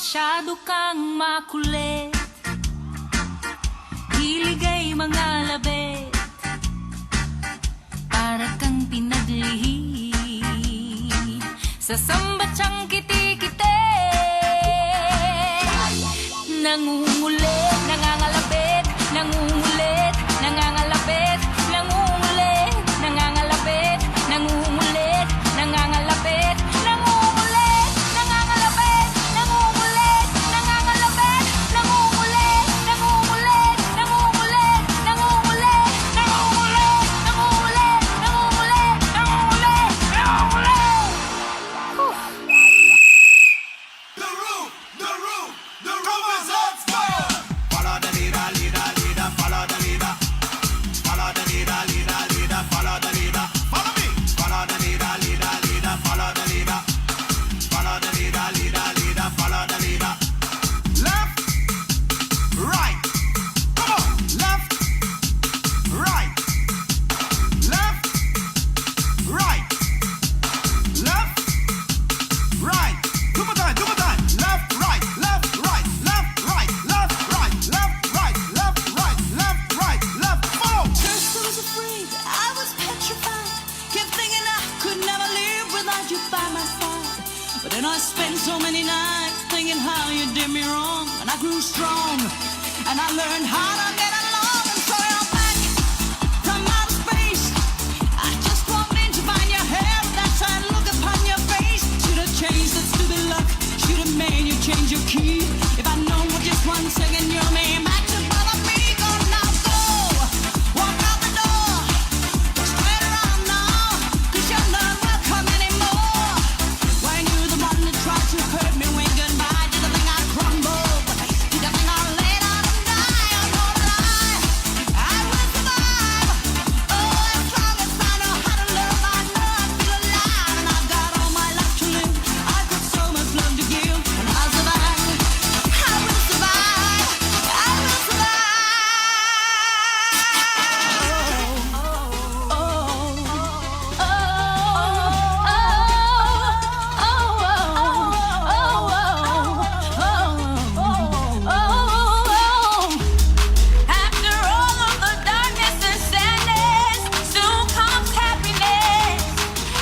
Speaker 9: Masyado kang makulit, hilig ay mga labit, para kang pinaglihim sa sambatsang kiti-kiti. Nangungulit, nangangalapit, nangungulit, nangangalapit, nangungulit, nangangalapit, nangungulit, nangangalapit, nangungulit, nangangalapit, nangungulit, nangangalapit, nangungulit, nangungulit, nangungulit, nangungulit, nangungulit, nangungulit, nangungulit, nangungulit, nangungulit.
Speaker 3: The roof is on fire!
Speaker 9: And I spent so many nights thinking how you did me wrong. And I grew strong, and I learned how to get along. And so you're back from outer space. I just walked in to find your hair, that sad look upon your face. Should have changed that stupid look, should have made you change your key. If I'd known for just 1 second you're me, back to bother me. Go now, go, walk out the door, look straight around now, 'cause you're not welcome anymore. When you're the one that tried to hurt me, when goodbye, did the thing I crumbled, did the thing I lay down and die. I know that I will survive. Oh, as long as I know how to love, I know I feel alive. And I've got all my life to live, I've got so much love to give. And I'll survive, I will survive, I will survive.
Speaker 10: After all of the darkness and sadness, soon comes happiness.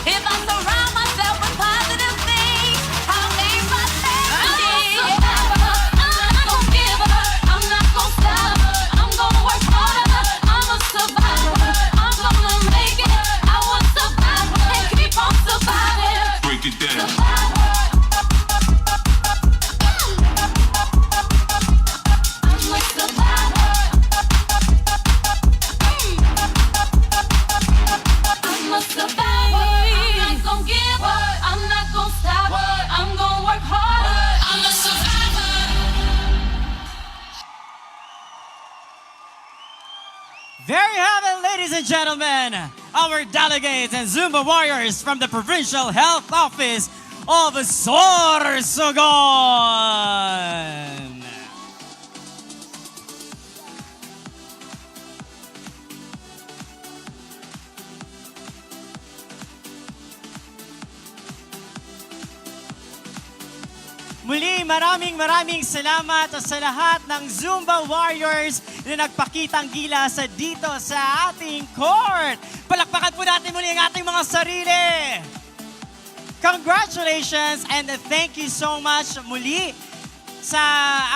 Speaker 10: If I surround myself with positive things, I'll gain my sanity. I'm not gonna give up, I'm not gonna stop, I'm gonna work harder, I'm a survivor, I'm gonna make it, I will survive and keep on surviving.
Speaker 3: Break it down.
Speaker 10: I'm a survivor. I'm a survivor. I'm not gonna give up. I'm not gonna stop. I'm gonna work harder. I'm a survivor.
Speaker 4: There you have it, ladies and gentlemen, our delegates and Zumba warriors from the Provincial Health Office of Sorsogon. Muli, maraming salamat sa lahat ng Zumba Warriors na nagpakitang gilas dito sa ating court. Palakpakan po natin muli ang ating mga sarili. Congratulations and thank you so much muli sa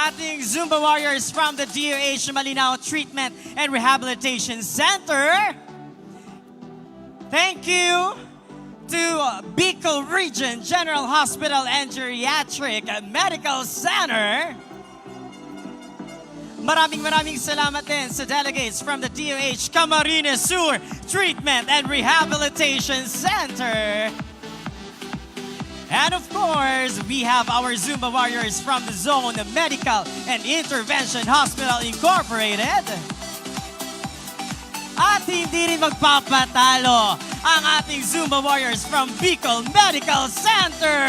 Speaker 4: ating Zumba Warriors from the DOH Malinaw Treatment and Rehabilitation Center. Thank you to Bicol Region General Hospital and Geriatric Medical Center. Maraming salamat din sa delegates from the DOH Camarines Sur Treatment and Rehabilitation Center. And of course, we have our Zumba warriors from the Zone Medical and Intervention Hospital Incorporated. At hindi rin magpapatalo ang ating Zumba warriors from Bicol Medical Center.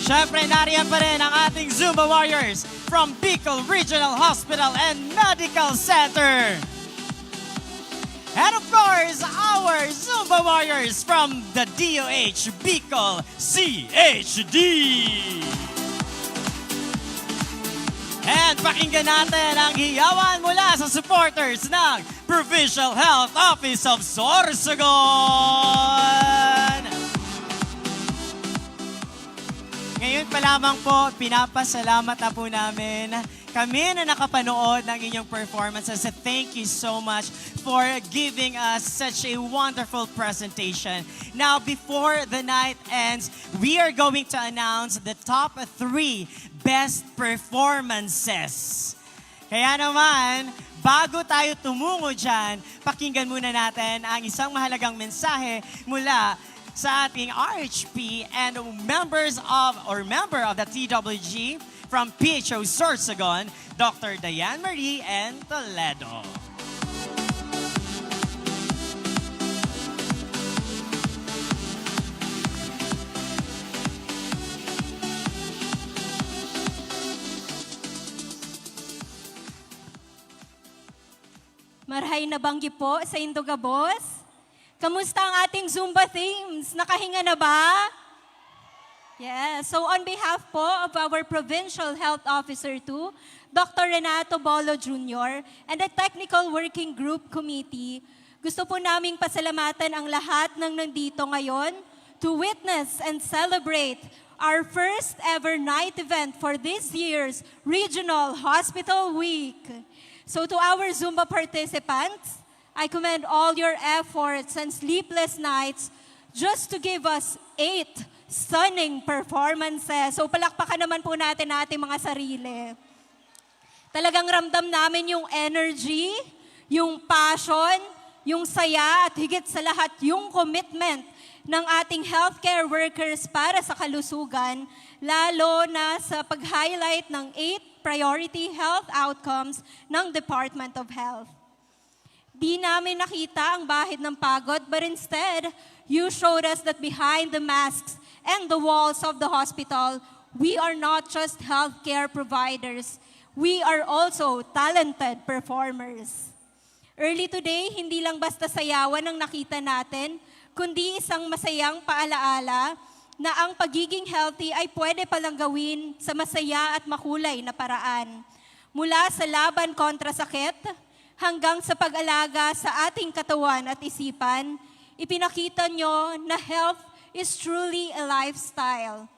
Speaker 4: Siyempre, nariyan pa rin ang ating Zumba warriors from Bicol Regional Hospital and Medical Center. And of course, our Zumba warriors from the DOH Bicol CHD. And pakinggan natin ang hiyawan mula sa supporters ng Provincial Health Office of Sorsogon. Ngayon pa lamang po, pinapasalamat na po namin kami na nakapanood ng inyong performances. Thank you so much for giving us such a wonderful presentation. Now, before the night ends, we are going to announce the top 3 best performances. Kaya naman, bago tayo tumungo dyan, pakinggan muna natin ang isang mahalagang mensahe mula sa ating RHP and member of the TWG from PHO Sorsogon, Dr. Diane Marie and Toledo.
Speaker 20: Marhay na banggi po sa Indogabos. Kamusta ang ating Zumba themes? Nakahinga na ba? Yes. So on behalf po of our Provincial Health Officer 2, Dr. Renato Bolo Jr. and the Technical Working Group Committee, gusto po naming pasalamatan ang lahat ng nandito ngayon to witness and celebrate our first ever night event for this year's Regional Hospital Week. So to our Zumba participants, I commend all your efforts and sleepless nights just to give us 8 stunning performances. So palakpakan naman po natin ating mga sarili. Talagang ramdam namin yung energy, yung passion, yung saya at higit sa lahat yung commitment ng ating healthcare workers para sa kalusugan, lalo na sa pag-highlight ng 8 priority health outcomes ng Department of Health. Di namin nakita ang bahid ng pagod, but instead, you showed us that behind the masks and the walls of the hospital, we are not just healthcare providers, we are also talented performers. Early today, hindi lang basta sayawan ang nakita natin, kundi isang masayang paalaala na ang pagiging healthy ay pwede palang gawin sa masaya at makulay na paraan. Mula sa laban kontra sakit, hanggang sa pag-alaga sa ating katawan at isipan, ipinakita nyo na health is truly a lifestyle.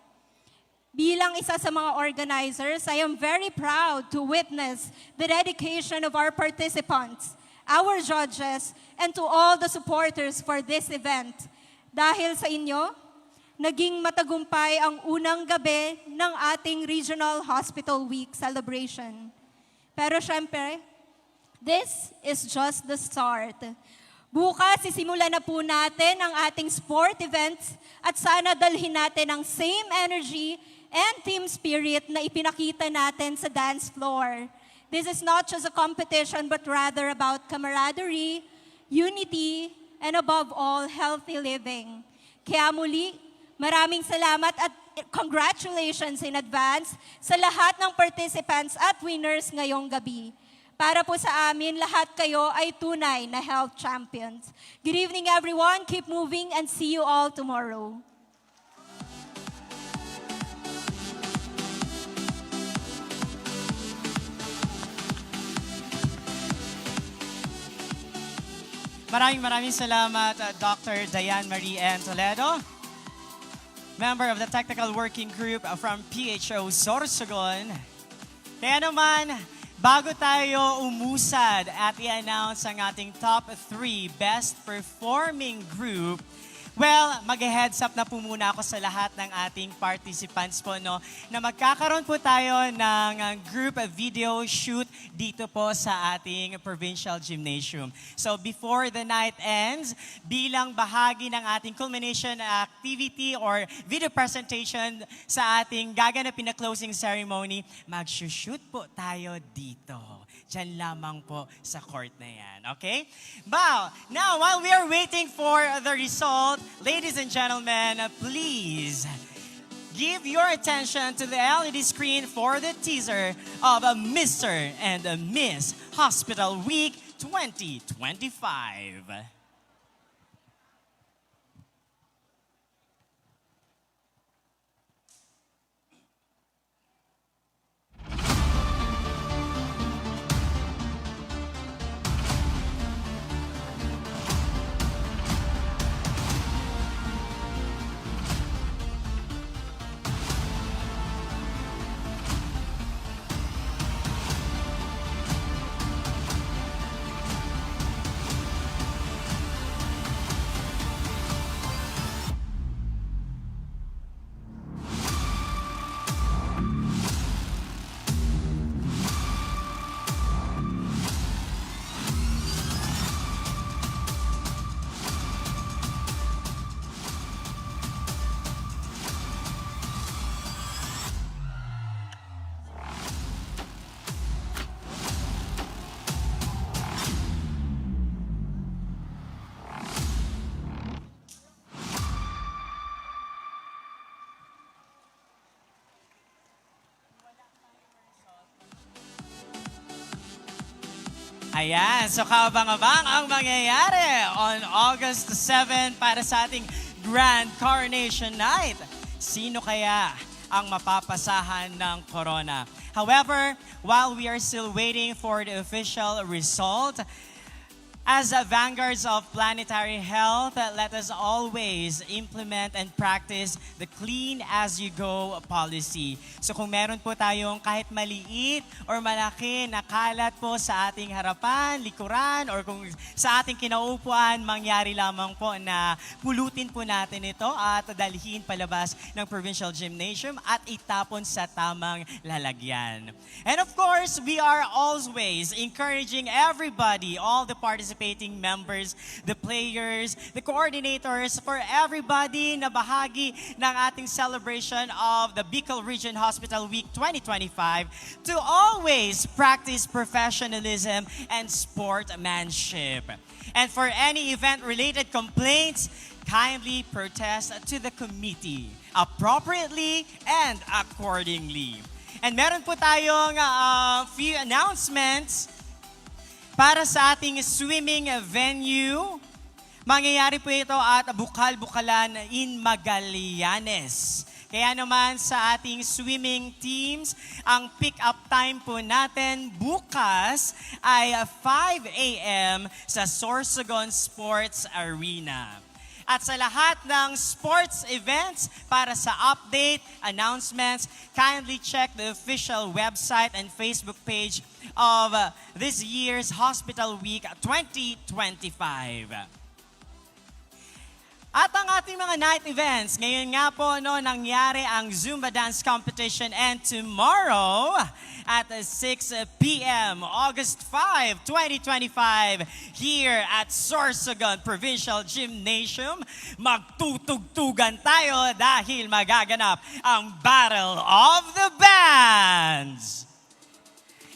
Speaker 20: Bilang isa sa mga organizers, I am very proud to witness the dedication of our participants, our judges, and to all the supporters for this event. Dahil sa inyo, naging matagumpay ang unang gabi ng ating Regional Hospital Week celebration. Pero syempre, this is just the start. Bukas, sisimula na po natin ang ating sport events at sana dalhin natin ang same energy and team spirit na ipinakita natin sa dance floor. This is not just a competition but rather about camaraderie, unity, and above all, healthy living. Kaya muli, maraming salamat at congratulations in advance sa lahat ng participants at winners ngayong gabi. Para po sa amin, lahat kayo ay tunay na health champions. Good evening everyone, keep moving and see you all tomorrow.
Speaker 4: Maraming salamat, Dr. Diane Marie N. Toledo, member of the Technical Working Group from PHO Sorsogon. Kaya naman, bago tayo umusad at i-announce ang ating top 3 best performing group, well, mag-heads up na po muna ako sa lahat ng ating participants po, no, na magkakaroon po tayo ng group video shoot dito po sa ating Provincial Gymnasium. So before the night ends, bilang bahagi ng ating culmination activity or video presentation sa ating gaganapin na closing ceremony, mag-shoot po tayo dito. Diyan lamang po sa court na yan, okay? Now, while we are waiting for the result, ladies and gentlemen, please give your attention to the LED screen for the teaser of Mr. and Miss Hospital Week 2025. Ayan, so kaabang-abang ang mangyayari on August 7 para sa ating Grand Coronation Night. Sino kaya ang mapapasahan ng corona? However, while we are still waiting for the official result, As vanguards of planetary health, let us always implement and practice the clean as you go policy. So kung meron po tayong kahit maliit or malaki na kalat po sa ating harapan, likuran, or kung sa ating kinaupuan, mangyari lamang po na pulutin po natin ito at dalhin palabas ng Provincial Gymnasium at itapon sa tamang lalagyan. And of course, we are always encouraging everybody, all the participating members, the players, the coordinators, for everybody na bahagi ng ating celebration of the Bicol Region Hospital Week 2025 to always practice professionalism and sportsmanship. And for any event-related complaints, kindly protest to the committee appropriately and accordingly. And meron po tayong few announcements para sa ating swimming venue. Mangyayari po ito at Bukal-Bukalan in Magallanes. Kaya naman sa ating swimming teams, ang pick-up time po natin bukas ay 5 a.m. sa Sorsogon Sports Arena. At sa lahat ng sports events, para sa update, announcements, kindly check the official website and Facebook page of this year's Hospital Week 2025. At ang ating mga night events, ngayon nga po nangyari ang Zumba Dance Competition, and tomorrow at 6 p.m. August 5, 2025 here at Sorsogon Provincial Gymnasium, magtutugtugan tayo dahil magaganap ang Battle of the Bands.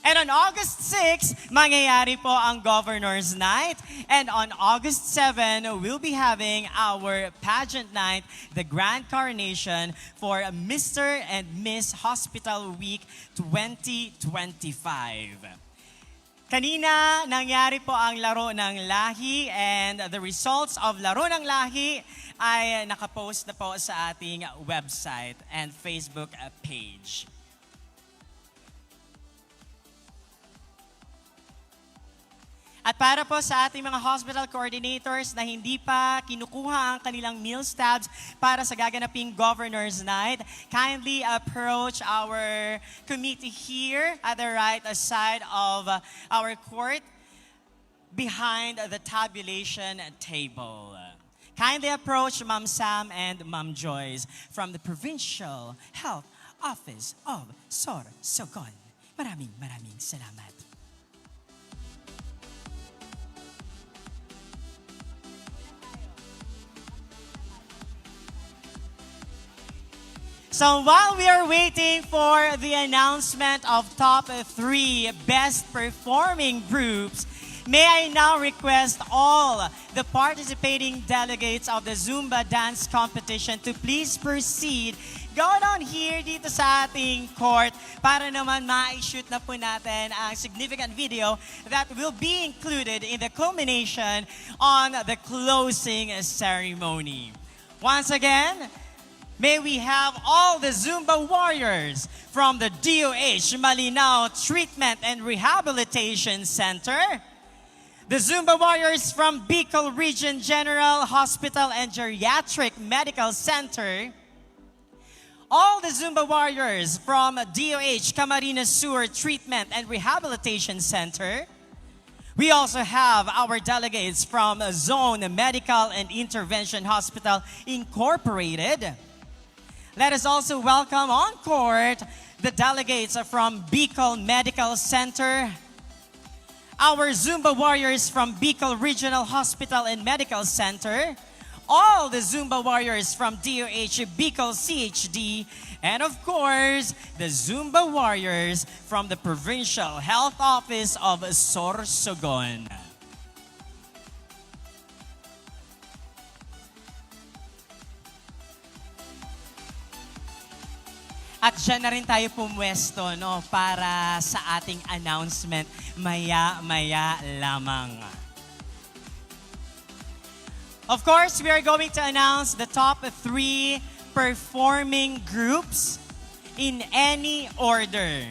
Speaker 4: And on August 6, mangyayari po ang Governor's Night. And on August 7, we'll be having our pageant night, the Grand Coronation for Mr. and Miss Hospital Week 2025. Kanina, nangyari po ang Laro ng Lahi, and the results of Laro ng Lahi ay nakapost na po sa ating website and Facebook page. At para po sa ating mga hospital coordinators na hindi pa kinukuha ang kanilang meal stubs para sa gaganaping Governor's Night, kindly approach our committee here at the right side of our court behind the tabulation table. Kindly approach Ma'am Sam and Ma'am Joyce from the Provincial Health Office of Sorsogon. Maraming salamat. So while we are waiting for the announcement of top 3 best performing groups, may I now request all the participating delegates of the Zumba dance competition to please proceed. Go down here dito sa ating court para naman ma-shoot na po natin ang significant video that will be included in the culmination on the closing ceremony. Once again, may we have all the Zumba warriors from the DOH Malinao Treatment and Rehabilitation Center, the Zumba warriors from Bicol Region General Hospital and Geriatric Medical Center, all the Zumba warriors from DOH Camarines Sur Treatment and Rehabilitation Center. We also have our delegates from Zone Medical and Intervention Hospital Incorporated. Let us also welcome on court the delegates from Bicol Medical Center, our Zumba warriors from Bicol Regional Hospital and Medical Center, all the Zumba warriors from DOH Bicol CHD, and of course, the Zumba warriors from the Provincial Health Office of Sorsogon. At dyan na rin tayo pumwesto para sa ating announcement maya-maya lamang. Of course, we are going to announce the top 3 performing groups in any order.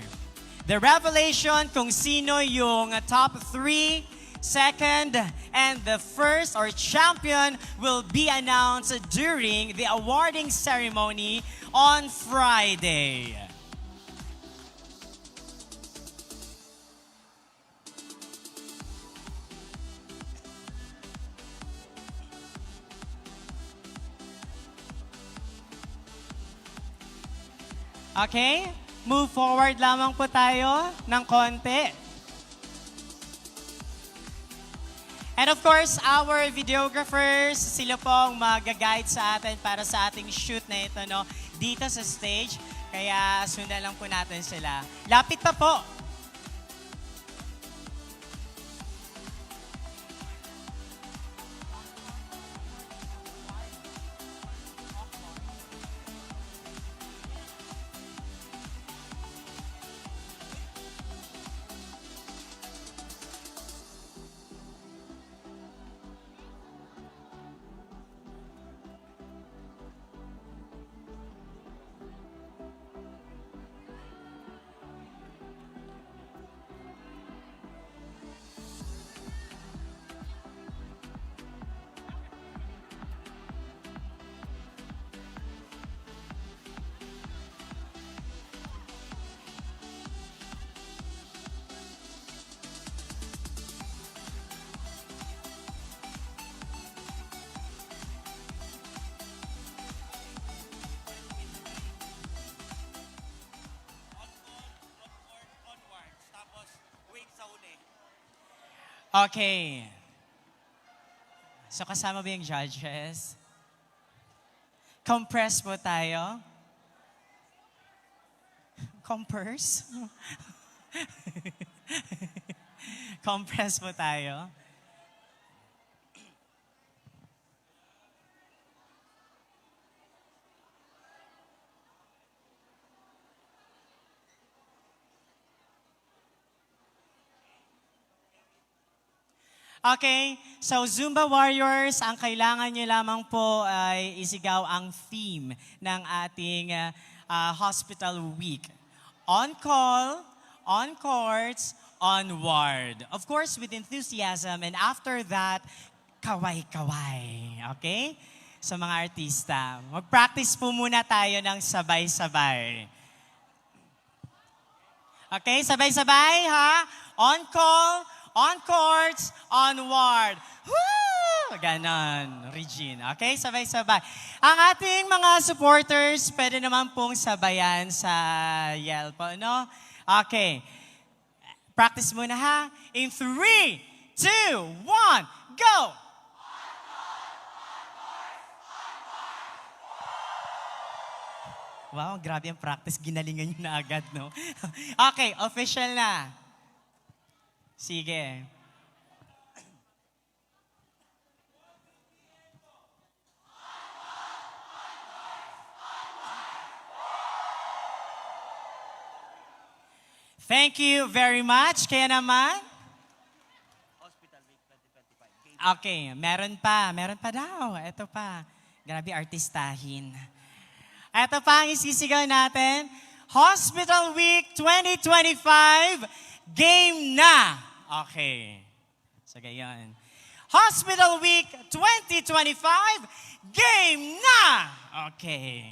Speaker 4: The revelation kung sino yung top 3 second, and the first or champion will be announced during the awarding ceremony on Friday. Okay? Move forward lamang po tayo ng konti. And of course, our videographers, sila po ang mag-guide sa atin para sa ating shoot na ito, no? Dito sa stage. Kaya sundan lang po natin sila. Lapit pa po. Okay. So kasama ba yung judges? Compress po tayo. Compress? Compress po tayo. Okay, so Zumba Warriors, ang kailangan nyo lamang po ay isigaw ang theme ng ating hospital week. On call, on courts, on ward. Of course, with enthusiasm, and after that, kaway-kaway. Okay? Sa mga artista. Mag-practice po muna tayo ng sabay-sabay. Okay, sabay-sabay ha? On call, on courts, on ward. Woo! Ganon, Regine. Okay, sabay-sabay. Ang ating mga supporters, pwede naman pong sabayan sa yell po, no? Okay. Practice muna ha. In 3, 2, 1, go! Wow, grabe ang practice. Ginalingan nyo na agad, no? Okay, official na. Sige. Thank you very much. Kaya naman. Okay, meron pa daw. Ito pa. Grabe artistahin. Ito pa ang isisigaw natin. Hospital Week 2025, game na! Okay. So, gayon. Hospital Week 2025, game na! Okay.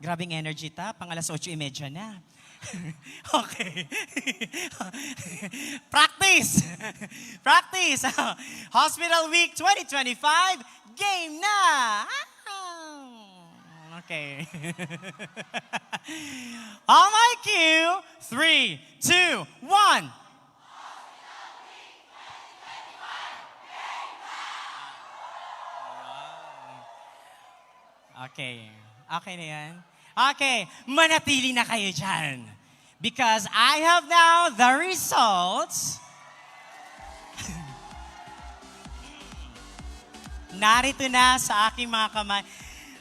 Speaker 4: Grabing energy ta. Pang alas 8:30 na. Okay. Practice! Practice! Hospital Week 2025, game na! Okay. On my cue, 3, 2, 1. Okay. Okay na yan? Okay. Manatili na kayo dyan. Because I have now the results. Narito na sa aking mga kamay.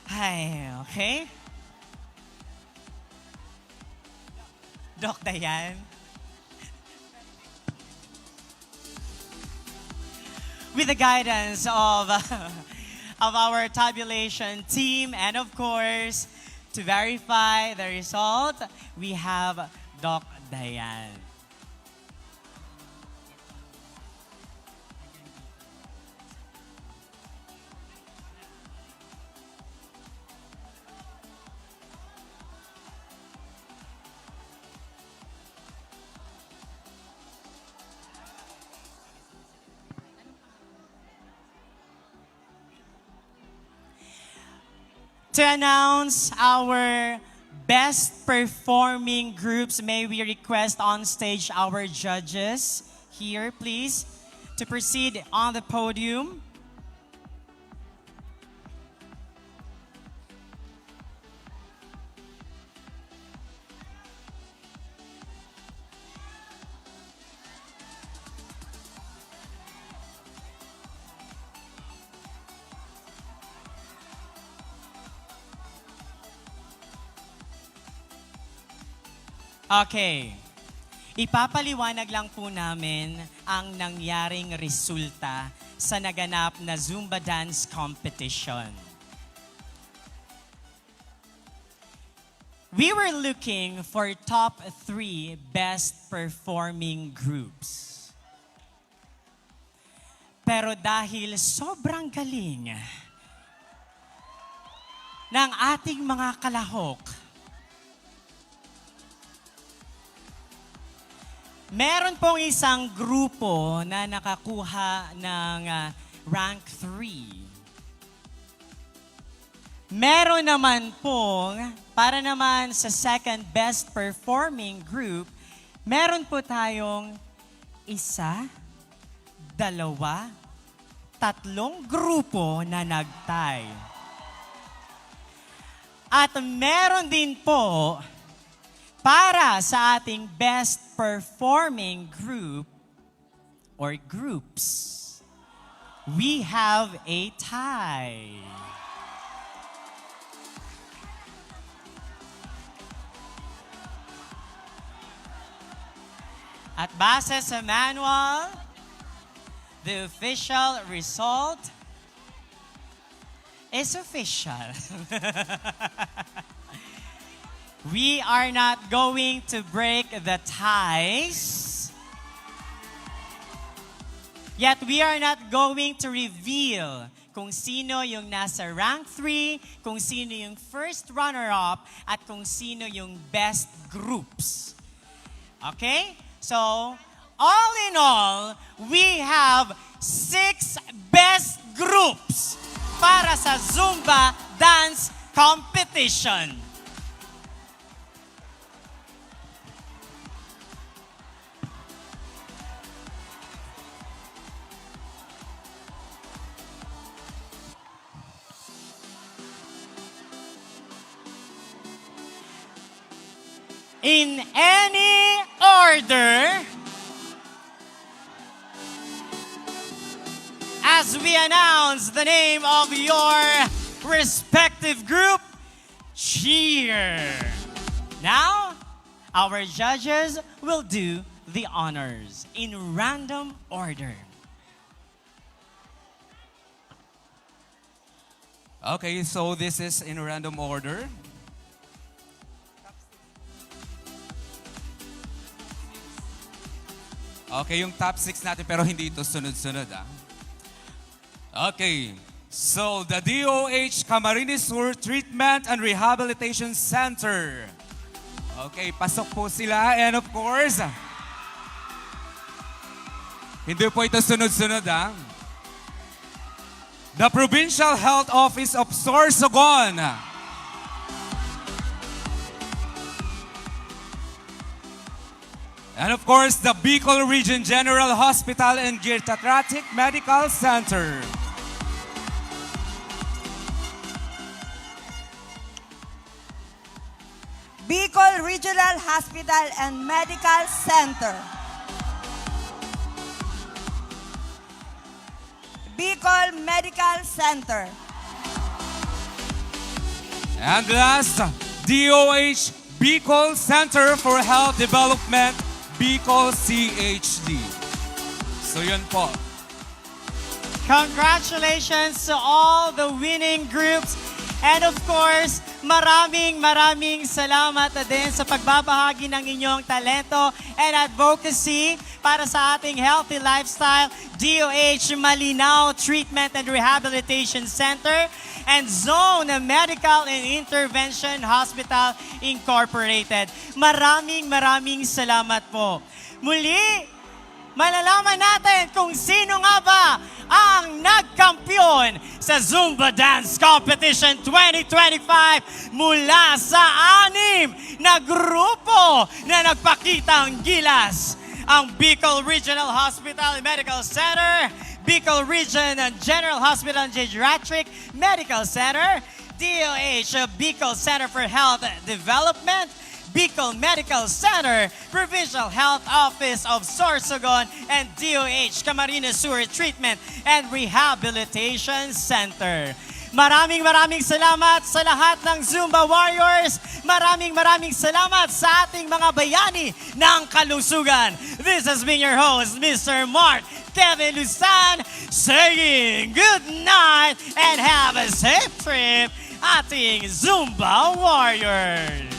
Speaker 4: Ay, okay. Doc Dayan. With the guidance of our tabulation team, and of course, to verify the result, we have Doc Dayan. To announce our best performing groups, may we request on stage our judges here, please, to proceed on the podium. Okay. Ipapaliwanag lang po namin ang nangyaring resulta sa naganap na Zumba dance competition. We were looking for top 3 best performing groups. Pero dahil sobrang galing ng ating mga kalahok, meron pong isang grupo na nakakuha ng rank 3. Meron naman pong, para naman sa second best performing group, meron po tayong 1, 2, 3 grupo na nagtay. At meron din po para sa ating best performing group or groups, we have a tie. At base sa manual, the official result is official. We are not going to break the ties. Yet we are not going to reveal kung sino yung nasa rank 3, kung sino yung first runner-up, at kung sino yung best groups. Okay? So, all in all, we have 6 best groups para sa Zumba dance competition. In any order, as we announce the name of your respective group, cheer. Now, our judges will do the honors in random order.
Speaker 21: Okay, so this is in random order. Okay, yung top 6 natin pero hindi ito sunod-sunod ah. Okay, so the DOH Camarines Sur Treatment and Rehabilitation Center. Okay, pasok po sila and of course, hindi po ito sunod-sunod ah. The Provincial Health Office of Sorsogon. And of course, the Bicol Region General Hospital and Geriatric Medical Center.
Speaker 22: Bicol Regional Hospital and Medical Center. Bicol Medical Center.
Speaker 21: And last, DOH Bicol Center for Health Development, Bicol CHD. So yun po.
Speaker 4: Congratulations to all the winning groups. And of course, maraming salamat din sa pagbabahagi ng inyong talento and advocacy para sa ating healthy lifestyle, DOH Malinaw Treatment and Rehabilitation Center and Zone Medical and Intervention Hospital Incorporated. Maraming salamat po. Muli, malalaman natin kung sino nga ba ang nagkampiyon sa Zumba Dance Competition 2025 mula sa 6 na grupo na nagpakitang gilas. Ang Bicol Regional Hospital and Medical Center, Bicol Region and General Hospital and Geriatric Medical Center, DOH Bicol Center for Health Development, Bicol Medical Center, Provincial Health Office of Sorsogon, and DOH Camarines Sur Treatment and Rehabilitation Center. Maraming salamat sa lahat ng Zumba Warriors. Maraming salamat sa ating mga bayani ng kalusugan. This has been your host, Mr. Mark Kevin Lusan, saying good night and have a safe trip, ating Zumba Warriors.